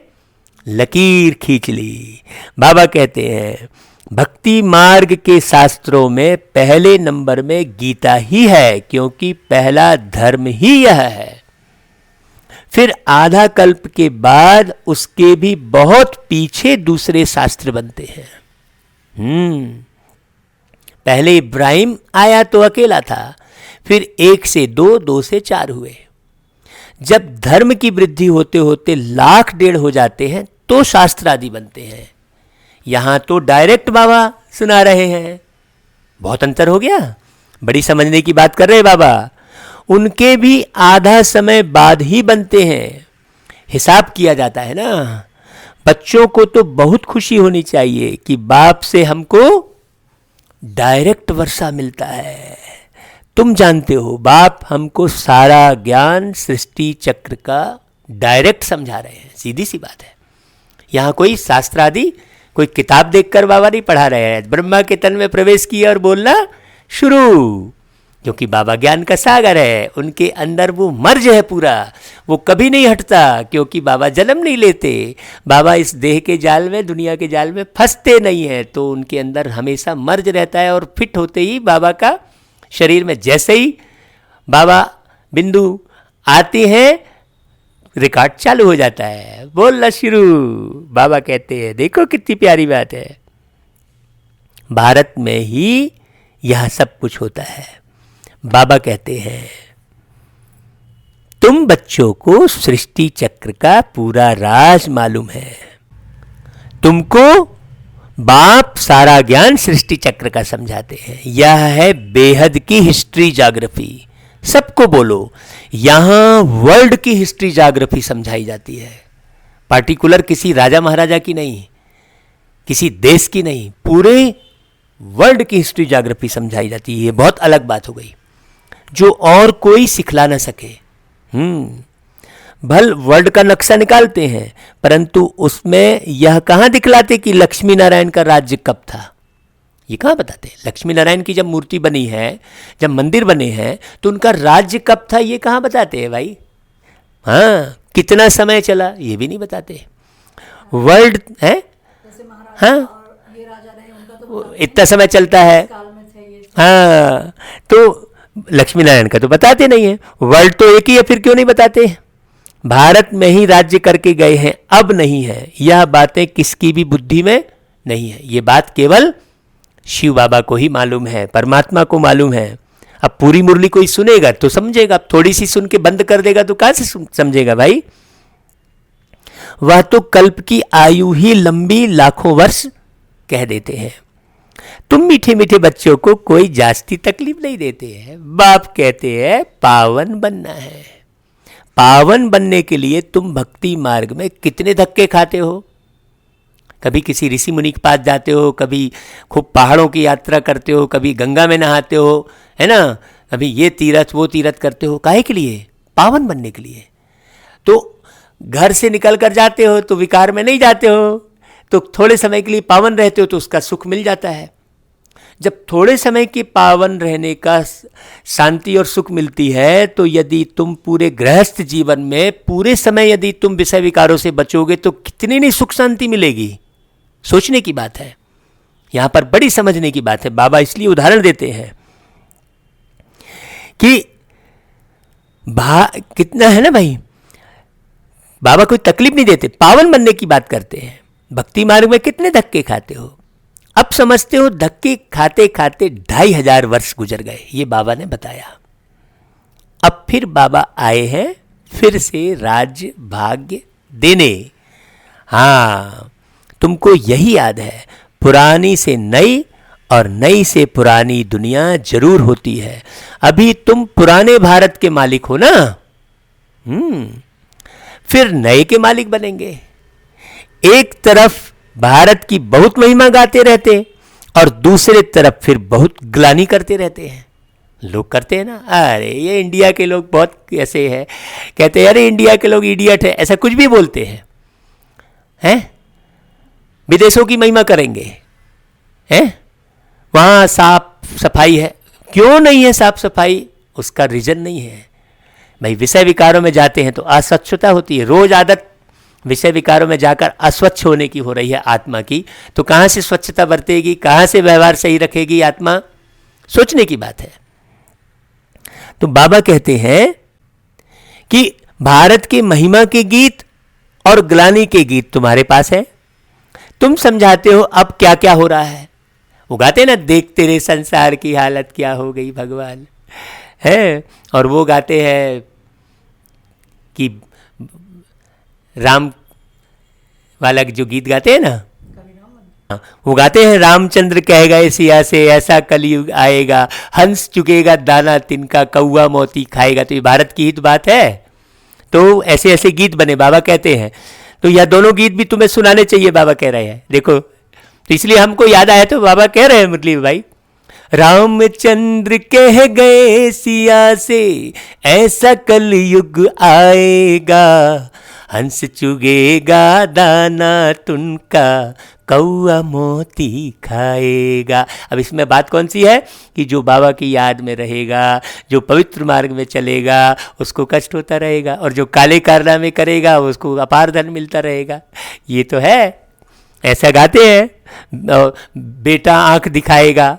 लकीर खींच ली। बाबा कहते हैं भक्ति मार्ग के शास्त्रों में पहले नंबर में गीता ही है, क्योंकि पहला धर्म ही यह है। फिर आधा कल्प के बाद उसके भी बहुत पीछे दूसरे शास्त्र बनते हैं। पहले इब्राहिम आया तो अकेला था, फिर 1 से 2, 2 से 4 हुए। जब धर्म की वृद्धि होते होते 1,00,000 हो जाते हैं तो शास्त्र आदि बनते हैं। यहां तो डायरेक्ट बाबा सुना रहे हैं, बहुत अंतर हो गया। बड़ी समझने की बात कर रहे हैं बाबा। उनके भी आधा समय बाद ही बनते हैं, हिसाब किया जाता है ना। बच्चों को तो बहुत खुशी होनी चाहिए कि बाप से हमको डायरेक्ट वर्षा मिलता है। तुम जानते हो बाप हमको सारा ज्ञान सृष्टि चक्र का डायरेक्ट समझा रहे हैं, सीधी सी बात है। यहां कोई शास्त्र आदि कोई किताब देखकर बाबा नहीं पढ़ा रहे हैं। ब्रह्मा के तन में प्रवेश किया और बोलना शुरू, क्योंकि बाबा ज्ञान का सागर है। उनके अंदर वो मर्ज है पूरा, वो कभी नहीं हटता, क्योंकि बाबा जन्म नहीं लेते। बाबा इस देह के जाल में, दुनिया के जाल में फंसते नहीं है, तो उनके अंदर हमेशा मर्ज रहता है। और फिट होते ही बाबा का शरीर में जैसे ही बाबा बिंदु आते हैं रिकॉर्ड चालू हो जाता है, बोलना शुरू। बाबा कहते हैं देखो कितनी प्यारी बात है, भारत में ही यह सब कुछ होता है। बाबा कहते हैं तुम बच्चों को सृष्टि चक्र का पूरा राज मालूम है। तुमको बाप सारा ज्ञान सृष्टि चक्र का समझाते हैं। यह है बेहद की हिस्ट्री ज्योग्राफी। सबको बोलो, यहां वर्ल्ड की हिस्ट्री ज्योग्राफी समझाई जाती है। पार्टिकुलर किसी राजा महाराजा की नहीं, किसी देश की नहीं, पूरे वर्ल्ड की हिस्ट्री ज्योग्राफी समझाई जाती है। ये बहुत अलग बात हो गई जो और कोई सिखला ना सके। भल वर्ल्ड का नक्शा निकालते हैं, परंतु उसमें यह कहां दिखलाते कि लक्ष्मी नारायण का राज्य कब था। ये कहाँ बताते हैं? लक्ष्मी नारायण की जब मूर्ति बनी है, जब मंदिर बने हैं, तो उनका राज्य कब था ये कहाँ बताते हैं भाई? हाँ, कितना समय चला ये भी नहीं बताते। वर्ल्ड है, हाँ, इतना समय चलता है, हाँ, तो लक्ष्मी नारायण का तो बताते नहीं है। वर्ल्ड तो एक ही है, फिर क्यों नहीं बताते? भारत में ही राज्य करके गए हैं, अब नहीं है। यह बातें किसकी भी बुद्धि में नहीं है, ये बात केवल शिव बाबा को ही मालूम है, परमात्मा को मालूम है। अब पूरी मुरली कोई सुनेगा तो समझेगा, थोड़ी सी सुन के बंद कर देगा तो कहां से समझेगा भाई? वह तो कल्प की आयु ही लंबी लाखों वर्ष कह देते हैं। तुम मीठे मीठे बच्चों को कोई जास्ती तकलीफ नहीं देते हैं। बाप कहते हैं पावन बनना है। पावन बनने के लिए तुम भक्ति मार्ग में कितने धक्के खाते हो। कभी किसी ऋषि मुनि के पास जाते हो, कभी खूब पहाड़ों की यात्रा करते हो, कभी गंगा में नहाते हो, है ना, कभी ये तीर्थ वो तीर्थ करते हो। काहे के लिए? पावन बनने के लिए। तो घर से निकल कर जाते हो तो विकार में नहीं जाते हो, तो थोड़े समय के लिए पावन रहते हो तो उसका सुख मिल जाता है। जब थोड़े समय के पावन रहने का शांति और सुख मिलती है, तो यदि तुम पूरे गृहस्थ जीवन में पूरे समय यदि तुम विषय विकारों से बचोगे तो कितनी नहीं सुख शांति मिलेगी। सोचने की बात है, यहां पर बड़ी समझने की बात है। बाबा इसलिए उदाहरण देते हैं कि कितना है ना भाई, बाबा कोई तकलीफ नहीं देते, पावन बनने की बात करते हैं। भक्ति मार्ग में कितने धक्के खाते हो, अब समझते हो। धक्के खाते खाते 2500 वर्ष गुजर गए, ये बाबा ने बताया। अब फिर बाबा आए हैं फिर से राज्य भाग्य देने। हाँ, तुमको यही याद है, पुरानी से नई और नई से पुरानी दुनिया जरूर होती है। अभी तुम पुराने भारत के मालिक हो ना, फिर नए के मालिक बनेंगे। एक तरफ भारत की बहुत महिमा गाते रहते और दूसरे तरफ फिर बहुत ग्लानि करते रहते हैं। लोग करते हैं ना, अरे ये इंडिया के लोग बहुत ऐसे हैं, कहते हैं अरे इंडिया के लोग इडियट है, ऐसा कुछ भी बोलते हैं। विदेशों की महिमा करेंगे, हैं, वहाँ साफ सफाई है। क्यों नहीं है साफ सफाई? उसका रीजन नहीं है भाई। विषय विकारों में जाते हैं तो अस्वच्छता होती है। रोज आदत विषय विकारों में जाकर अस्वच्छ होने की हो रही है आत्मा की, तो कहाँ से स्वच्छता बरतेगी, कहाँ से व्यवहार सही रखेगी आत्मा? सोचने की बात है। तो बाबा कहते हैं कि भारत के महिमा के गीत और ग्लानि के गीत तुम्हारे पास है। तुम समझाते हो अब क्या क्या हो रहा है। वो गाते ना, देख तेरे संसार की हालत क्या हो गई भगवान, है। और वो गाते हैं कि राम वाला जो गीत गाते हैं ना, वो गाते हैं, रामचंद्र कह गए सिया से ऐसा कलयुग आएगा, हंस चुकेगा दाना तिनका, कौआ मोती खाएगा। तो ये भारत की ही तो बात है। तो ऐसे ऐसे गीत बने, बाबा कहते हैं। तो यह दोनों गीत भी तुम्हें सुनाने चाहिए, बाबा कह रहे हैं। देखो, तो इसलिए हमको याद आया तो बाबा कह रहे हैं मुरली भाई, रामचंद्र कह गए सिया से ऐसा कलयुग आएगा, हंस चुगेगा दाना तुनका, कौआ मोती खाएगा। अब इसमें बात कौन सी है कि जो बाबा की याद में रहेगा, जो पवित्र मार्ग में चलेगा, उसको कष्ट होता रहेगा, और जो काले कारनामे करेगा उसको अपार धन मिलता रहेगा। ये तो है, ऐसा गाते हैं। बेटा आंख दिखाएगा,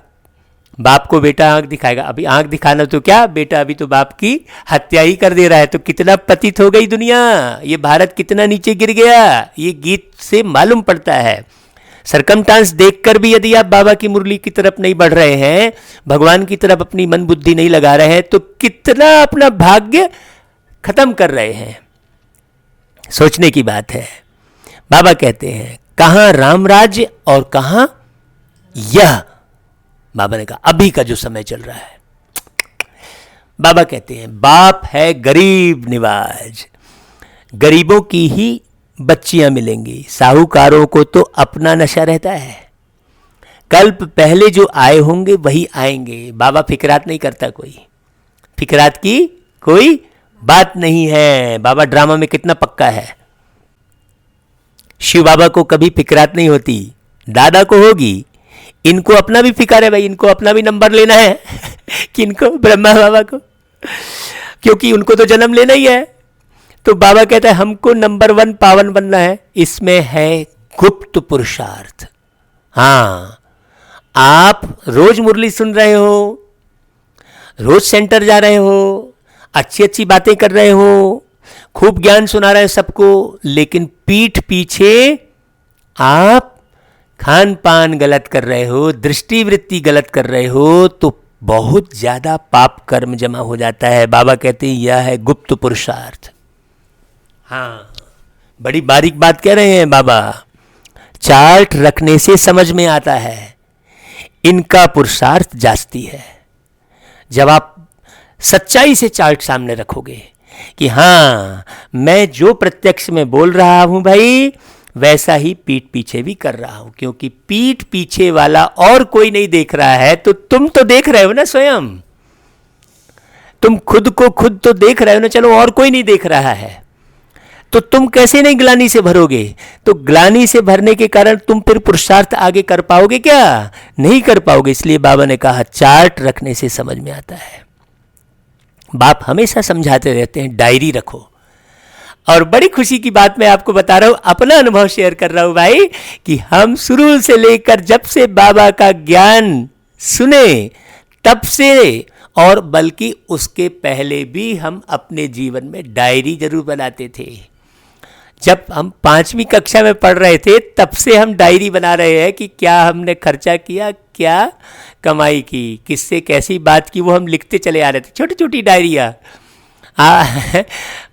बाप को बेटा आंख दिखाएगा। अभी आंख दिखाना तो क्या, बेटा अभी तो बाप की हत्या ही कर दे रहा है। तो कितना पतित हो गई दुनिया, ये भारत कितना नीचे गिर गया, ये गीत से मालूम पड़ता है। सरकमस्टांस देखकर भी यदि आप बाबा की मुरली की तरफ नहीं बढ़ रहे हैं, भगवान की तरफ अपनी मन बुद्धि नहीं लगा रहे हैं, तो कितना अपना भाग्य खत्म कर रहे हैं। सोचने की बात है। बाबा कहते हैं कहां राम राज्य और कहां यह, बाबा ने कहा अभी का जो समय चल रहा है। बाबा कहते हैं बाप है गरीब निवाज, गरीबों की ही बच्चियां मिलेंगी, साहूकारों को तो अपना नशा रहता है। कल्प पहले जो आए होंगे वही आएंगे। बाबा फिकरात नहीं करता, कोई फिकरात की कोई बात नहीं है। बाबा ड्रामा में कितना पक्का है। शिव बाबा को कभी फिकरात नहीं होती, दादा को होगी। इनको अपना भी फिक्र है भाई, इनको अपना भी नंबर लेना है किनको? ब्रह्मा बाबा को, क्योंकि उनको तो जन्म लेना ही है। तो बाबा कहता है हमको नंबर 1 पावन बनना है। इसमें है गुप्त पुरुषार्थ। हाँ, आप रोज मुरली सुन रहे हो, रोज सेंटर जा रहे हो, अच्छी अच्छी बातें कर रहे हो, खूब ज्ञान सुना रहे हो सबको, लेकिन पीठ पीछे आप खान पान गलत कर रहे हो, दृष्टि वृत्ति गलत कर रहे हो, तो बहुत ज्यादा पाप कर्म जमा हो जाता है। बाबा कहते हैं यह है गुप्त पुरुषार्थ। हाँ, बड़ी बारीक बात कह रहे हैं बाबा। चार्ट रखने से समझ में आता है, इनका पुरुषार्थ जास्ती है। जब आप सच्चाई से चार्ट सामने रखोगे कि हाँ मैं जो प्रत्यक्ष में बोल रहा हूं भाई, वैसा ही पीठ पीछे भी कर रहा हूं, क्योंकि पीठ पीछे वाला और कोई नहीं देख रहा है, तो तुम तो देख रहे हो ना स्वयं, तुम खुद को खुद तो देख रहे हो ना। चलो और कोई नहीं देख रहा है, तो तुम कैसे नहीं ग्लानि से भरोगे? तो ग्लानि से भरने के कारण तुम फिर पुरुषार्थ आगे कर पाओगे क्या? नहीं कर पाओगे। इसलिए बाबा ने कहा चार्ट रखने से समझ में आता है। बाप हमेशा समझाते रहते हैं डायरी रखो। और बड़ी खुशी की बात मैं आपको बता रहा हूं, अपना अनुभव शेयर कर रहा हूं भाई, कि हम शुरू से लेकर जब से बाबा का ज्ञान सुने तब से, और बल्कि उसके पहले भी हम अपने जीवन में डायरी जरूर बनाते थे। जब हम 5वीं कक्षा में पढ़ रहे थे तब से हम डायरी बना रहे हैं कि क्या हमने खर्चा किया, क्या कमाई की, किससे कैसी बात की, वो हम लिखते चले आ रहे थे। छोटी छोटी डायरियाँ,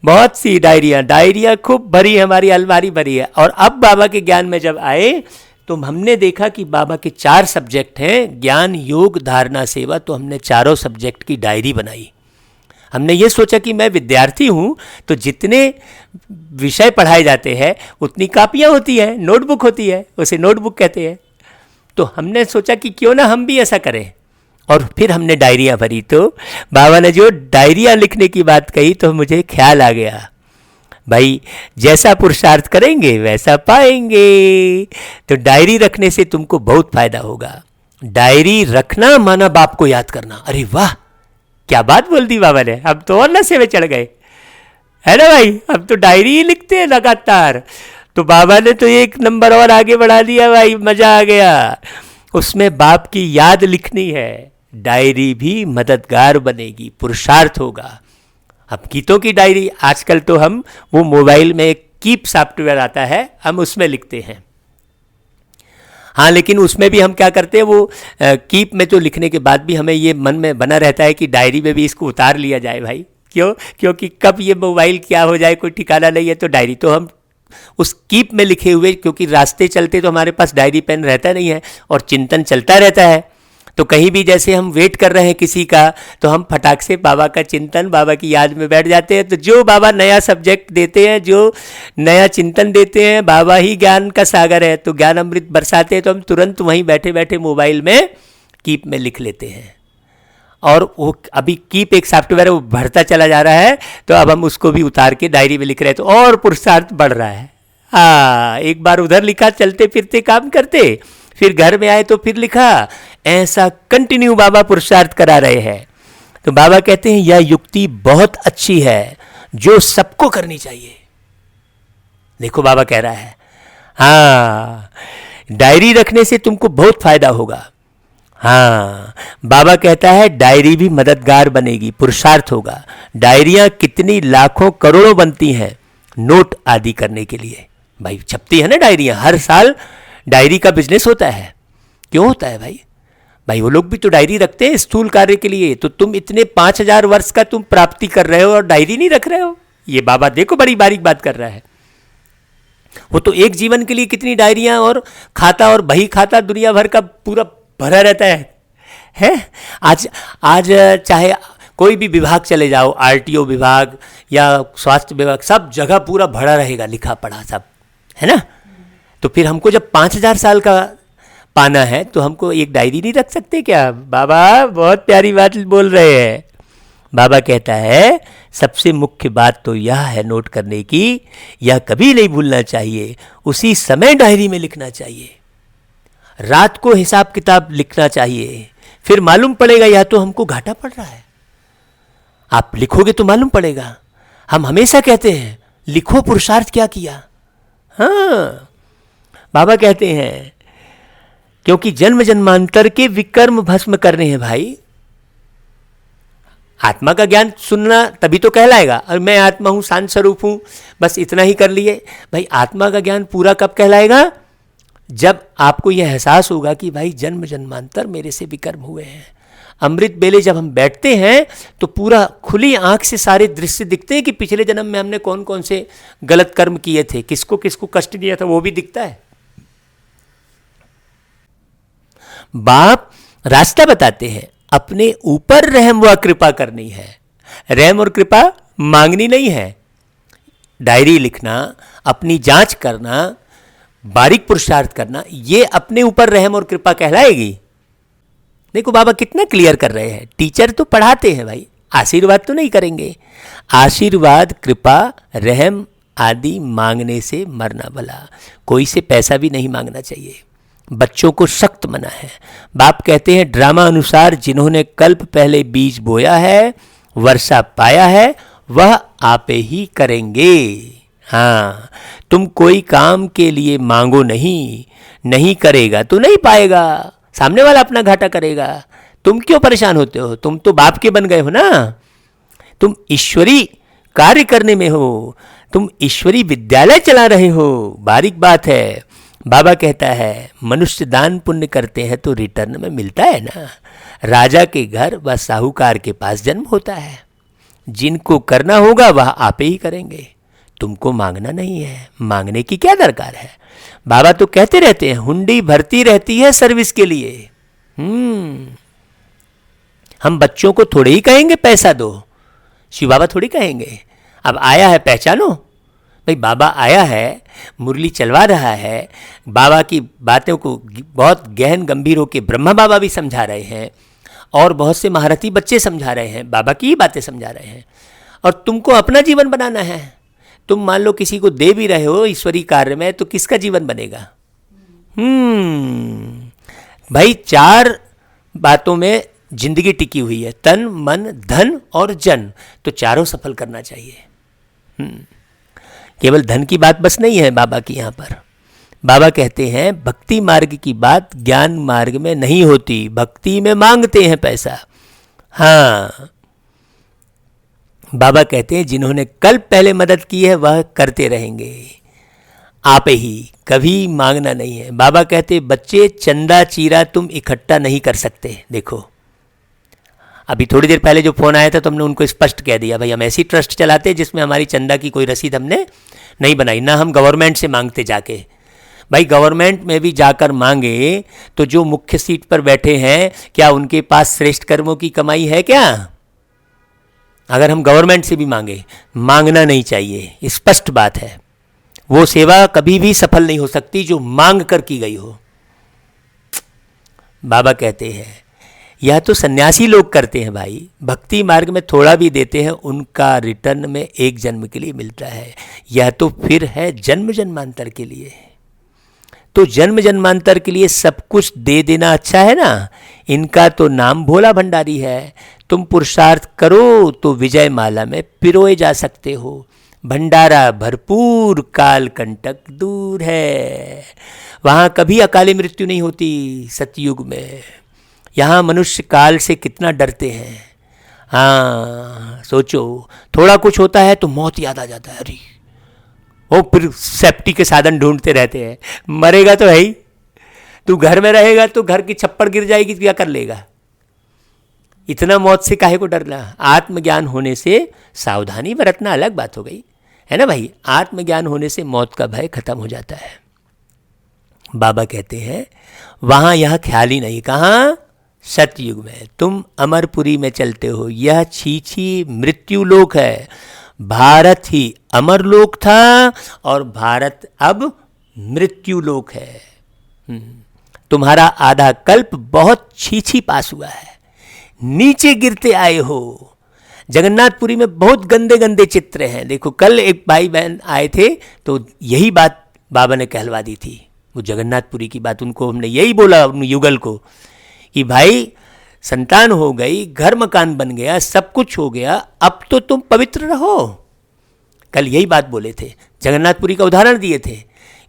बहुत सी डायरियाँ खूब भरी, हमारी अलमारी भरी है। और अब बाबा के ज्ञान में जब आए तो हमने देखा कि बाबा के 4 सब्जेक्ट हैं, ज्ञान, योग, धारणा, सेवा। तो हमने चारों सब्जेक्ट की डायरी बनाई। हमने ये सोचा कि मैं विद्यार्थी हूँ, तो जितने विषय पढ़ाए जाते हैं उतनी कापियाँ होती हैं, नोटबुक होती है, उसे नोटबुक कहते हैं। तो हमने सोचा कि क्यों ना हम भी ऐसा करें, और फिर हमने डायरियाँ भरी। तो बाबा ने जो डायरियाँ लिखने की बात कही तो मुझे ख्याल आ गया, भाई जैसा पुरुषार्थ करेंगे वैसा पाएंगे। तो डायरी रखने से तुमको बहुत फायदा होगा। डायरी रखना माना बाप को याद करना। अरे वाह, क्या बात बोल दी बाबा ने, अब तो और नशे में चढ़ गए, है ना भाई? अब तो डायरी ही लिखते हैं लगातार। तो बाबा ने तो एक नंबर और आगे बढ़ा दिया भाई, मजा आ गया। उसमें बाप की याद लिखनी है, डायरी भी मददगार बनेगी, पुरुषार्थ होगा। अब गीतों की डायरी, आजकल तो हम वो मोबाइल में एक कीप सॉफ्टवेयर आता है, हम उसमें लिखते हैं। हाँ, लेकिन उसमें भी हम क्या करते हैं, वो कीप में तो लिखने के बाद भी हमें ये मन में बना रहता है कि डायरी में भी इसको उतार लिया जाए भाई। क्यों? क्योंकि कब ये मोबाइल क्या हो जाए कोई ठिकाना नहीं है। तो डायरी तो हम उस कीप में लिखे हुए, क्योंकि रास्ते चलते तो हमारे पास डायरी पेन रहता नहीं है और चिंतन चलता रहता है। तो कहीं भी जैसे हम वेट कर रहे हैं किसी का, तो हम फटाक से बाबा का चिंतन, बाबा की याद में बैठ जाते हैं। तो जो बाबा नया सब्जेक्ट देते हैं, जो नया चिंतन देते हैं, बाबा ही ज्ञान का सागर है, तो ज्ञान अमृत बरसाते हैं, तो हम तुरंत वहीं बैठे बैठे मोबाइल में कीप में लिख लेते हैं। और वो अभी कीप एक सॉफ्टवेयर है, वो बढ़ता चला जा रहा है, तो अब हम उसको भी उतार के डायरी में लिख रहे हैं, तो और पुरुषार्थ बढ़ रहा है। हाँ, एक बार उधर लिखा, चलते फिरते काम करते, फिर घर में आए तो फिर लिखा, ऐसा कंटिन्यू बाबा पुरुषार्थ करा रहे हैं। तो बाबा कहते हैं यह युक्ति बहुत अच्छी है, जो सबको करनी चाहिए। देखो बाबा कह रहा है, हाँ डायरी रखने से तुमको बहुत फायदा होगा। हाँ, बाबा कहता है डायरी भी मददगार बनेगी, पुरुषार्थ होगा। डायरियां कितनी लाखों करोड़ों बनती हैं नोट आदि करने के लिए। भाई छपती है ना डायरियां, हर साल डायरी का बिजनेस होता है। क्यों होता है भाई? भाई वो लोग भी तो डायरी रखते हैं स्थूल कार्य के लिए। तो तुम इतने 5000 वर्ष का तुम प्राप्ति कर रहे हो और डायरी नहीं रख रहे हो? ये बाबा देखो बड़ी बारीक बात कर रहा है। वो तो एक जीवन के लिए कितनी डायरियां और खाता और बही खाता दुनिया भर का पूरा भरा रहता है? आज चाहे कोई भी विभाग चले जाओ, आरटीओ विभाग या स्वास्थ्य विभाग, सब जगह पूरा भरा रहेगा, लिखा पढ़ा सब, है ना? तो फिर हमको जब 5000 साल का पाना है तो हमको एक डायरी नहीं रख सकते क्या? बाबा बहुत प्यारी बात बोल रहे हैं। बाबा कहता है सबसे मुख्य बात तो यह है नोट करने की, यह कभी नहीं भूलना चाहिए, उसी समय डायरी में लिखना चाहिए। रात को हिसाब किताब लिखना चाहिए, फिर मालूम पड़ेगा या तो हमको घाटा पड़ रहा है। आप लिखोगे तो मालूम पड़ेगा। हम हमेशा कहते हैं लिखो पुरुषार्थ क्या किया। हाँ, बाबा कहते हैं क्योंकि जन्म जन्मांतर के विकर्म भस्म करने हैं भाई। आत्मा का ज्ञान सुनना तभी तो कहलाएगा। और मैं आत्मा हूं, शांत स्वरूप हूं, बस इतना ही कर लिए भाई। आत्मा का ज्ञान पूरा कब कहलाएगा? जब आपको यह एहसास होगा कि भाई जन्म जन्मांतर मेरे से विकर्म हुए हैं। अमृत बेले जब हम बैठते हैं तो पूरा खुली आंख से सारे दृश्य दिखते हैं कि पिछले जन्म में हमने कौन कौन से गलत कर्म किए थे, किसको किसको कष्ट दिया था, वो भी दिखता है। बाप रास्ता बताते हैं, अपने ऊपर रहम व कृपा करनी है। रहम और कृपा मांगनी नहीं है। डायरी लिखना, अपनी जांच करना, बारीक पुरुषार्थ करना, ये अपने ऊपर रहम और कृपा कहलाएगी। देखो बाबा कितना क्लियर कर रहे हैं। टीचर तो पढ़ाते हैं भाई, आशीर्वाद तो नहीं करेंगे। आशीर्वाद, कृपा, रहम आदि मांगने से मरना भला। कोई से पैसा भी नहीं मांगना चाहिए। बच्चों को सख्त मना है। बाप कहते हैं ड्रामा अनुसार जिन्होंने कल्प पहले बीज बोया है, वर्षा पाया है, वह आपे ही करेंगे। हाँ, तुम कोई काम के लिए मांगो नहीं, नहीं करेगा तो नहीं पाएगा। सामने वाला अपना घाटा करेगा। तुम क्यों परेशान होते हो? तुम तो बाप के बन गए हो ना। तुम ईश्वरी कार्य करने में हो, तुम ईश्वरी विद्यालय चला रहे हो। बारीक बात है। बाबा कहता है मनुष्य दान पुण्य करते हैं तो रिटर्न में मिलता है ना। राजा के घर व साहूकार के पास जन्म होता है। जिनको करना होगा वह आप ही करेंगे। तुमको मांगना नहीं है। मांगने की क्या दरकार है? बाबा तो कहते रहते हैं हुंडी भरती रहती है सर्विस के लिए। हम बच्चों को थोड़े ही कहेंगे पैसा दो। शिव बाबा थोड़ी कहेंगे अब आया है पहचानो। भाई बाबा आया है, मुरली चलवा रहा है। बाबा की बातों को बहुत गहन गंभीर होकर ब्रह्मा बाबा भी समझा रहे हैं और बहुत से महारथी बच्चे समझा रहे हैं। बाबा की ही बातें समझा रहे हैं। और तुमको अपना जीवन बनाना है। तुम मान लो किसी को दे भी रहे हो ईश्वरी कार्य में, तो किसका जीवन बनेगा? भाई 4 बातों में जिंदगी टिकी हुई है, तन, मन, धन और जन। तो चारों सफल करना चाहिए। केवल धन की बात बस नहीं है बाबा की यहाँ पर। बाबा कहते हैं भक्ति मार्ग की बात ज्ञान मार्ग में नहीं होती। भक्ति में मांगते हैं पैसा। हाँ, बाबा कहते हैं जिन्होंने कल पहले मदद की है वह करते रहेंगे। आप ही कभी मांगना नहीं है। बाबा कहते बच्चे चंदा चीरा तुम इकट्ठा नहीं कर सकते। देखो अभी थोड़ी देर पहले जो फोन आया था तो हमने उनको स्पष्ट कह दिया भाई हम ऐसी ट्रस्ट चलाते हैं जिसमें हमारी चंदा की कोई रसीद हमने नहीं बनाई, ना हम गवर्नमेंट से मांगते जाके। भाई गवर्नमेंट में भी जाकर मांगे तो जो मुख्य सीट पर बैठे हैं क्या उनके पास श्रेष्ठ कर्मों की कमाई है क्या? अगर हम गवर्नमेंट से भी मांगे, मांगना नहीं चाहिए, स्पष्ट बात है। वो सेवा कभी भी सफल नहीं हो सकती जो मांग कर की गई हो। बाबा कहते हैं यह तो सन्यासी लोग करते हैं भाई। भक्ति मार्ग में थोड़ा भी देते हैं उनका रिटर्न में एक जन्म के लिए मिलता है। यह तो फिर है जन्म जन्मांतर के लिए। तो जन्म जन्मांतर के लिए सब कुछ दे देना अच्छा है ना। इनका तो नाम भोला भंडारी है। तुम पुरुषार्थ करो तो विजय माला में पिरोए जा सकते हो। भंडारा भरपूर, काल कंटक दूर है। वहाँ कभी अकाली मृत्यु नहीं होती सतयुग में। यहाँ मनुष्य काल से कितना डरते हैं। हाँ सोचो, थोड़ा कुछ होता है तो मौत याद आ जाता है। अरे वो फिर सेफ्टी के साधन ढूंढते रहते हैं। मरेगा तो है ही। तू घर में रहेगा तो घर की छप्पड़ गिर जाएगी, क्या कर लेगा? इतना मौत से काहे को डरना? आत्मज्ञान होने से सावधानी बरतना अलग बात हो गई है ना भाई। आत्मज्ञान होने से मौत का भय खत्म हो जाता है। बाबा कहते हैं वहाँ यह ख्याल ही नहीं। कहाँ? सतयुग में। तुम अमरपुरी में चलते हो, यह छीछी मृत्यु लोक है। भारत ही अमर लोक था और भारत अब मृत्यु लोक है। तुम्हारा आधा कल्प बहुत छीछी पास हुआ है, नीचे गिरते आए हो। जगन्नाथपुरी में बहुत गंदे गंदे चित्र हैं। देखो कल एक भाई बहन आए थे तो यही बात बाबा ने कहलवा दी थी। वो जगन्नाथपुरी की बात उनको हमने यही बोला उन युगल को कि भाई संतान हो गई, घर मकान बन गया, सब कुछ हो गया, अब तो तुम पवित्र रहो। कल यही बात बोले थे, जगन्नाथपुरी का उदाहरण दिए थे।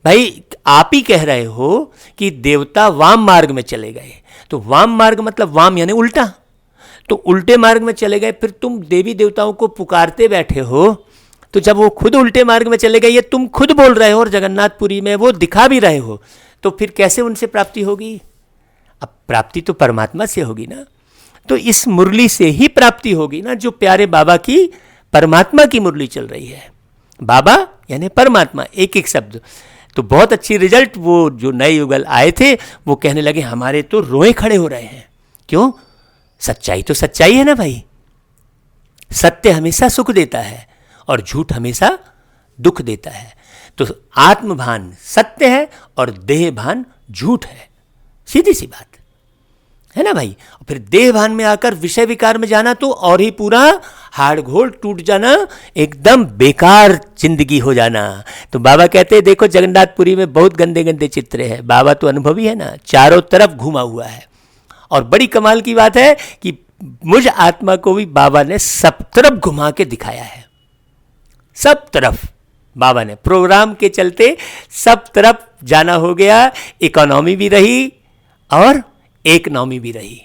भाई आप ही कह रहे हो कि देवता वाम मार्ग में चले गए, तो वाम मार्ग मतलब वाम यानी उल्टा, तो उल्टे मार्ग में चले गए, फिर तुम देवी देवताओं को पुकारते बैठे हो, तो जब वो खुद उल्टे मार्ग में चले गए, ये तुम खुद बोल रहे हो और जगन्नाथपुरी में वो दिखा भी रहे हो, तो फिर कैसे उनसे प्राप्ति होगी? अब प्राप्ति तो परमात्मा से होगी ना, तो इस मुरली से ही प्राप्ति होगी ना, जो प्यारे बाबा की परमात्मा की मुरली चल रही है। बाबा यानी परमात्मा, एक एक शब्द। तो बहुत अच्छी रिजल्ट, वो जो नए युगल आए थे वो कहने लगे हमारे तो रोए खड़े हो रहे हैं। क्यों? सच्चाई तो सच्चाई है ना भाई, सत्य हमेशा सुख देता है और झूठ हमेशा दुख देता है। तो आत्मभान सत्य है और देह भान झूठ है, सीधी सी बात है ना भाई। और फिर देह भान में आकर विषय विकार में जाना तो और ही पूरा हाड़ घोल टूट जाना, एकदम बेकार जिंदगी हो जाना। तो बाबा कहते हैं देखो जगन्नाथपुरी में बहुत गंदे गंदे चित्र है, बाबा तो अनुभवी है ना, चारों तरफ घुमा हुआ है। और बड़ी कमाल की बात है कि मुझ आत्मा को भी बाबा ने सब तरफ घुमा के दिखाया है, सब तरफ बाबा ने प्रोग्राम के चलते सब तरफ जाना हो गया। इकोनॉमी भी रही और इकोनॉमी भी रही।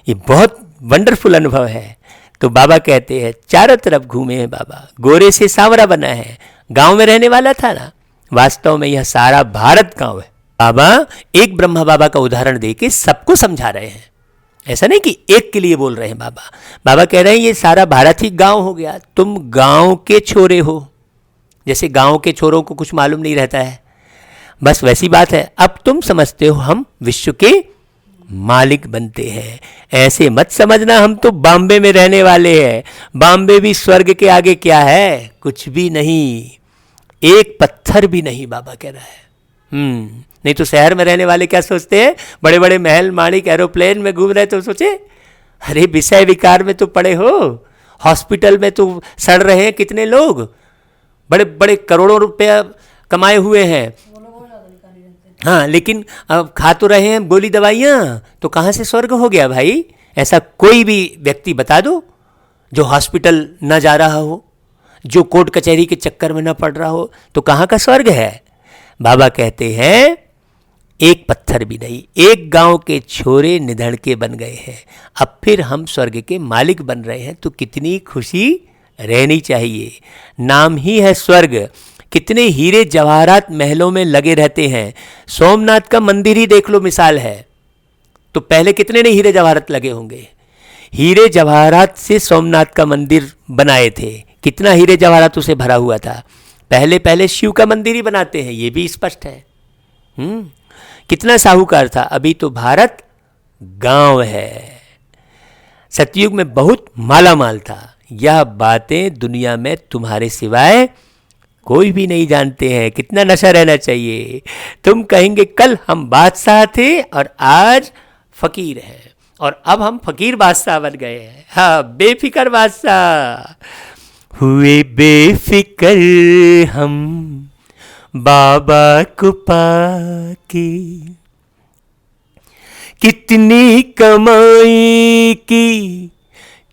ये बहुत वंडरफुल अनुभव है। तो बाबा कहते हैं चारों तरफ घूमे हैं बाबा, गोरे से सांवरा बना है। गांव में रहने वाला था ना, वास्तव में यह सारा भारत गांव है। बाबा एक ब्रह्मा बाबा का उदाहरण देके सबको समझा रहे हैं, ऐसा नहीं कि एक के लिए बोल रहे हैं। बाबा बाबा कह रहे हैं ये सारा भारत ही गांव हो गया, तुम गांव के छोरे हो। जैसे गांव के छोरों को कुछ मालूम नहीं रहता है, बस वैसी बात है। अब तुम समझते हो हम विश्व के मालिक बनते हैं, ऐसे मत समझना हम तो बॉम्बे में रहने वाले हैं। बॉम्बे भी स्वर्ग के आगे क्या है? कुछ भी नहीं, एक पत्थर भी नहीं, बाबा कह रहा है। नहीं तो शहर में रहने वाले क्या सोचते हैं, बड़े बड़े महल माणिक एरोप्लेन में घूम रहे, तो सोचे अरे विषय विकार में तो पड़े हो, हॉस्पिटल में तो सड़ रहे हैं कितने लोग, बड़े बड़े करोड़ों रुपया कमाए हुए हैं, हाँ, लेकिन अब खा तो रहे हैं गोली दवाइयाँ, तो कहाँ से स्वर्ग हो गया भाई? ऐसा कोई भी व्यक्ति बता दो जो हॉस्पिटल न जा रहा हो, जो कोर्ट कचहरी के चक्कर में न पड़ रहा हो, तो कहाँ का स्वर्ग है? बाबा कहते हैं एक पत्थर भी नहीं, एक गांव के छोरे निधड़ के बन गए हैं, अब फिर हम स्वर्ग के मालिक बन रहे हैं, तो कितनी खुशी रहनी चाहिए। नाम ही है स्वर्ग। कितने हीरे जवाहरात महलों में लगे रहते हैं। सोमनाथ का मंदिर ही देख लो, मिसाल है। तो पहले कितने ने हीरे जवाहरात लगे होंगे, हीरे जवाहरात से सोमनाथ का मंदिर बनाए थे, कितना हीरे जवाहरात उसे भरा हुआ था। पहले पहले शिव का मंदिर ही बनाते हैं, ये भी स्पष्ट है। कितना साहूकार था। अभी तो भारत गांव है, सतयुग में बहुत माला माल था। यह बातें दुनिया में तुम्हारे सिवाय कोई भी नहीं जानते हैं। कितना नशा रहना चाहिए। तुम कहेंगे कल हम बादशाह थे और आज फकीर हैं, और अब हम फकीर बादशाह बन गए हैं। हाँ, बेफिक्र बादशाह हुए, बेफिक्र हम बाबा को पाके। कितनी कमाई की,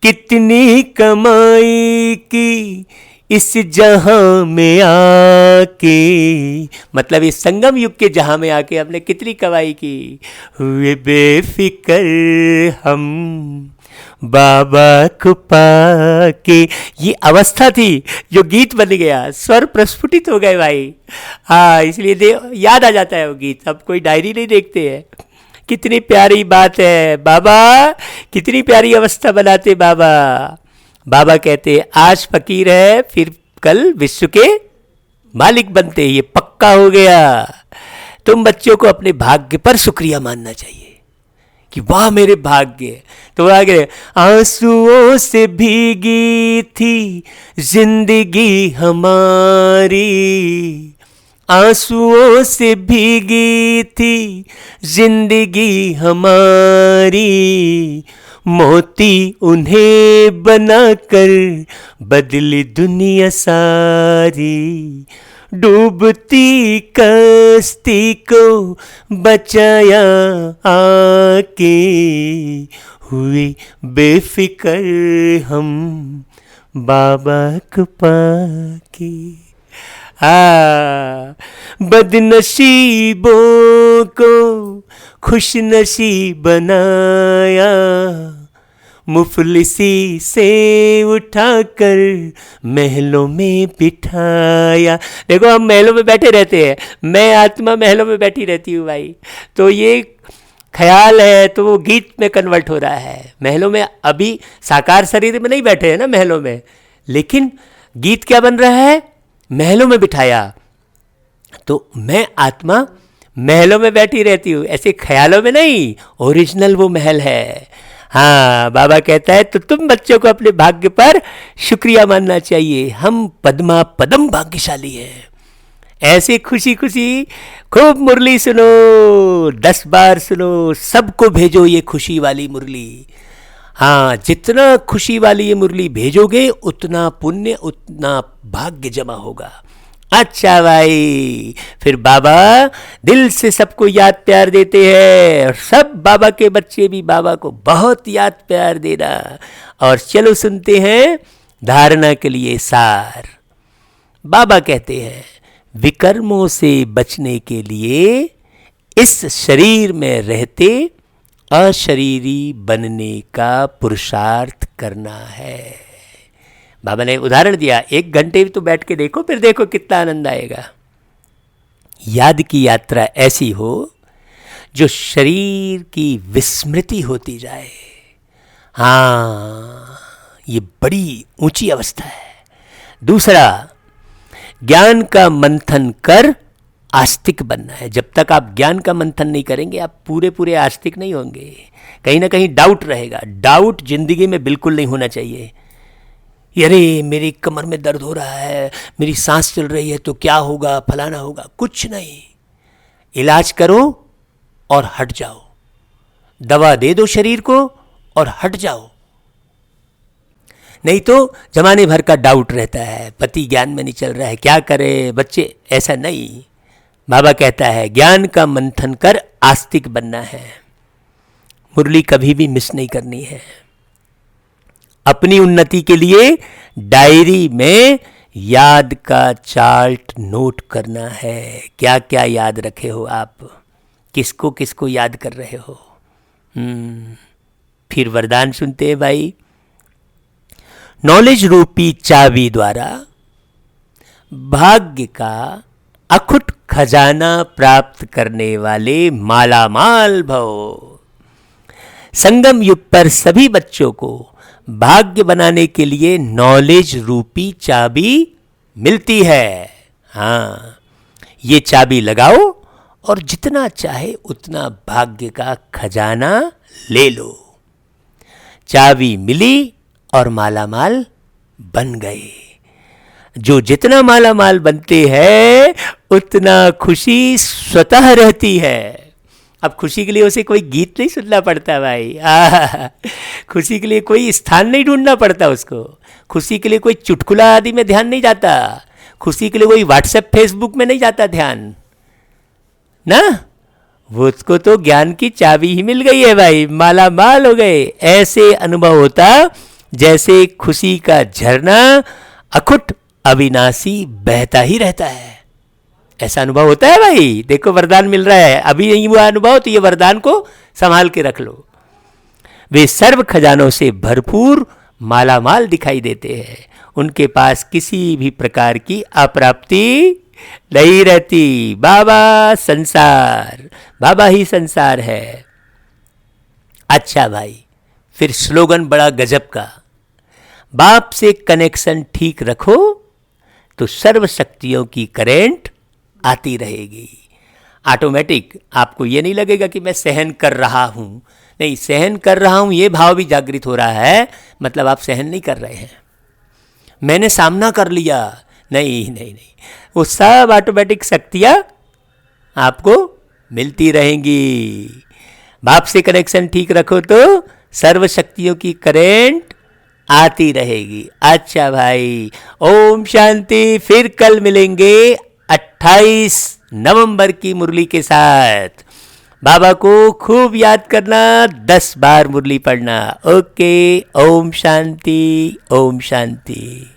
कितनी कमाई की इस जहां में आके, मतलब इस संगम युग के जहां में आके हमने कितनी कमाई की। हुए बेफिक्र हम बाबा को पाके। ये अवस्था थी जो गीत बन गया, स्वर प्रस्फुटित हो गए भाई। हाँ, इसलिए याद आ जाता है वो गीत। अब कोई डायरी नहीं देखते हैं। कितनी प्यारी बात है बाबा, कितनी प्यारी अवस्था बनाते बाबा। बाबा कहते आज फकीर है, फिर कल विश्व के मालिक बनते। ये पक्का हो गया। तुम बच्चों को अपने भाग्य पर शुक्रिया मानना चाहिए कि वाह मेरे भाग्य। तो आगे, आंसुओं से भीगी थी जिंदगी हमारी, आंसुओं से भीगी थी जिंदगी हमारी, मोती उन्हें बनाकर बदली दुनिया सारी। डूबती कश्ती को बचाया आके, हुए बेफिकर हम बाबा को पाके। बदनसीबों को खुश नसीब बनाया, मुफलिसी से उठाकर महलों में बिठाया। देखो हम महलों में बैठे रहते हैं, मैं आत्मा महलों में बैठी रहती हूँ भाई, तो ये ख्याल है तो वो गीत में कन्वर्ट हो रहा है। महलों में अभी साकार शरीर में नहीं बैठे हैं ना महलों में, लेकिन गीत क्या बन रहा है, महलों में बिठाया। तो मैं आत्मा महलों में बैठी रहती हूँ, ऐसे ख्यालों में नहीं, ओरिजिनल वो महल है। हाँ, बाबा कहता है तो तुम बच्चों को अपने भाग्य पर शुक्रिया मानना चाहिए, हम पद्मा पदम भाग्यशाली हैं। ऐसे खुशी खुशी खूब मुरली सुनो, 10 बार सुनो, सबको भेजो ये खुशी वाली मुरली। हाँ, जितना खुशी वाली ये मुरली भेजोगे उतना पुण्य, उतना भाग्य जमा होगा। अच्छा भाई, फिर बाबा दिल से सबको याद प्यार देते हैं, और सब बाबा के बच्चे भी बाबा को बहुत याद प्यार देना। और चलो सुनते हैं धारणा के लिए सार। बाबा कहते हैं विकर्मों से बचने के लिए इस शरीर में रहते अशरीरी बनने का पुरुषार्थ करना है। बाबा ने उदाहरण दिया, 1 घंटे भी तो बैठ के देखो, फिर देखो कितना आनंद आएगा। याद की यात्रा ऐसी हो जो शरीर की विस्मृति होती जाए। हाँ, ये बड़ी ऊंची अवस्था है। दूसरा, ज्ञान का मंथन कर आस्तिक बनना है। जब तक आप ज्ञान का मंथन नहीं करेंगे आप पूरे पूरे आस्तिक नहीं होंगे, कहीं ना कहीं डाउट रहेगा। डाउट जिंदगी में बिल्कुल नहीं होना चाहिए। अरे मेरी कमर में दर्द हो रहा है, मेरी सांस चल रही है तो क्या होगा, फलाना होगा, कुछ नहीं। इलाज करो और हट जाओ, दवा दे दो शरीर को और हट जाओ। नहीं तो जमाने भर का डाउट रहता है, पति ज्ञान में नहीं चल रहा है, क्या करे बच्चे, ऐसा नहीं। बाबा कहता है ज्ञान का मंथन कर आस्तिक बनना है। मुरली कभी भी मिस नहीं करनी है। अपनी उन्नति के लिए डायरी में याद का चार्ट नोट करना है। क्या क्या याद रखे हो आप, किसको किसको याद कर रहे हो। फिर वरदान सुनते हैं भाई। नॉलेज रूपी चाबी द्वारा भाग्य का अखुट खजाना प्राप्त करने वाले मालामाल भव। संगम युग पर सभी बच्चों को भाग्य बनाने के लिए नॉलेज रूपी चाबी मिलती है। हाँ, ये चाबी लगाओ और जितना चाहे उतना भाग्य का खजाना ले लो। चाबी मिली और मालामाल बन गए। जो जितना मालामाल बनते हैं उतना खुशी स्वतः रहती है। अब खुशी के लिए उसे कोई गीत नहीं सुनना पड़ता भाई। खुशी के लिए कोई स्थान नहीं ढूंढना पड़ता उसको। खुशी के लिए कोई चुटकुला आदि में ध्यान नहीं जाता। खुशी के लिए कोई व्हाट्सएप फेसबुक में नहीं जाता ध्यान ना। वो उसको तो ज्ञान की चाबी ही मिल गई है भाई, माला माल हो गए। ऐसे अनुभव होता जैसे खुशी का झरना अखुट अविनाशी बहता ही रहता है। ऐसा अनुभव होता है भाई। देखो वरदान मिल रहा है, अभी नहीं हुआ अनुभव तो ये वरदान को संभाल के रख लो। वे सर्व खजानों से भरपूर मालामाल दिखाई देते हैं। उनके पास किसी भी प्रकार की अप्राप्ति नहीं रहती। बाबा संसार, बाबा ही संसार है। अच्छा भाई, फिर स्लोगन बड़ा गजब का। बाप से कनेक्शन ठीक रखो तो सर्व शक्तियों की करेंट आती रहेगी ऑटोमेटिक। आपको ये नहीं लगेगा कि मैं सहन कर रहा हूं। नहीं, सहन कर रहा हूं ये भाव भी जागृत हो रहा है, मतलब आप सहन नहीं कर रहे हैं। मैंने सामना कर लिया, नहीं नहीं नहीं, वो सब ऑटोमेटिक शक्तियां आपको मिलती रहेंगी। बाप से कनेक्शन ठीक रखो तो सर्व शक्तियों की करेंट आती रहेगी। अच्छा भाई, ओम शांति। फिर कल मिलेंगे 28 नवंबर की मुरली के साथ। बाबा को खूब याद करना, 10 बार मुरली पढ़ना। ओके, ओम शांति, ओम शांति।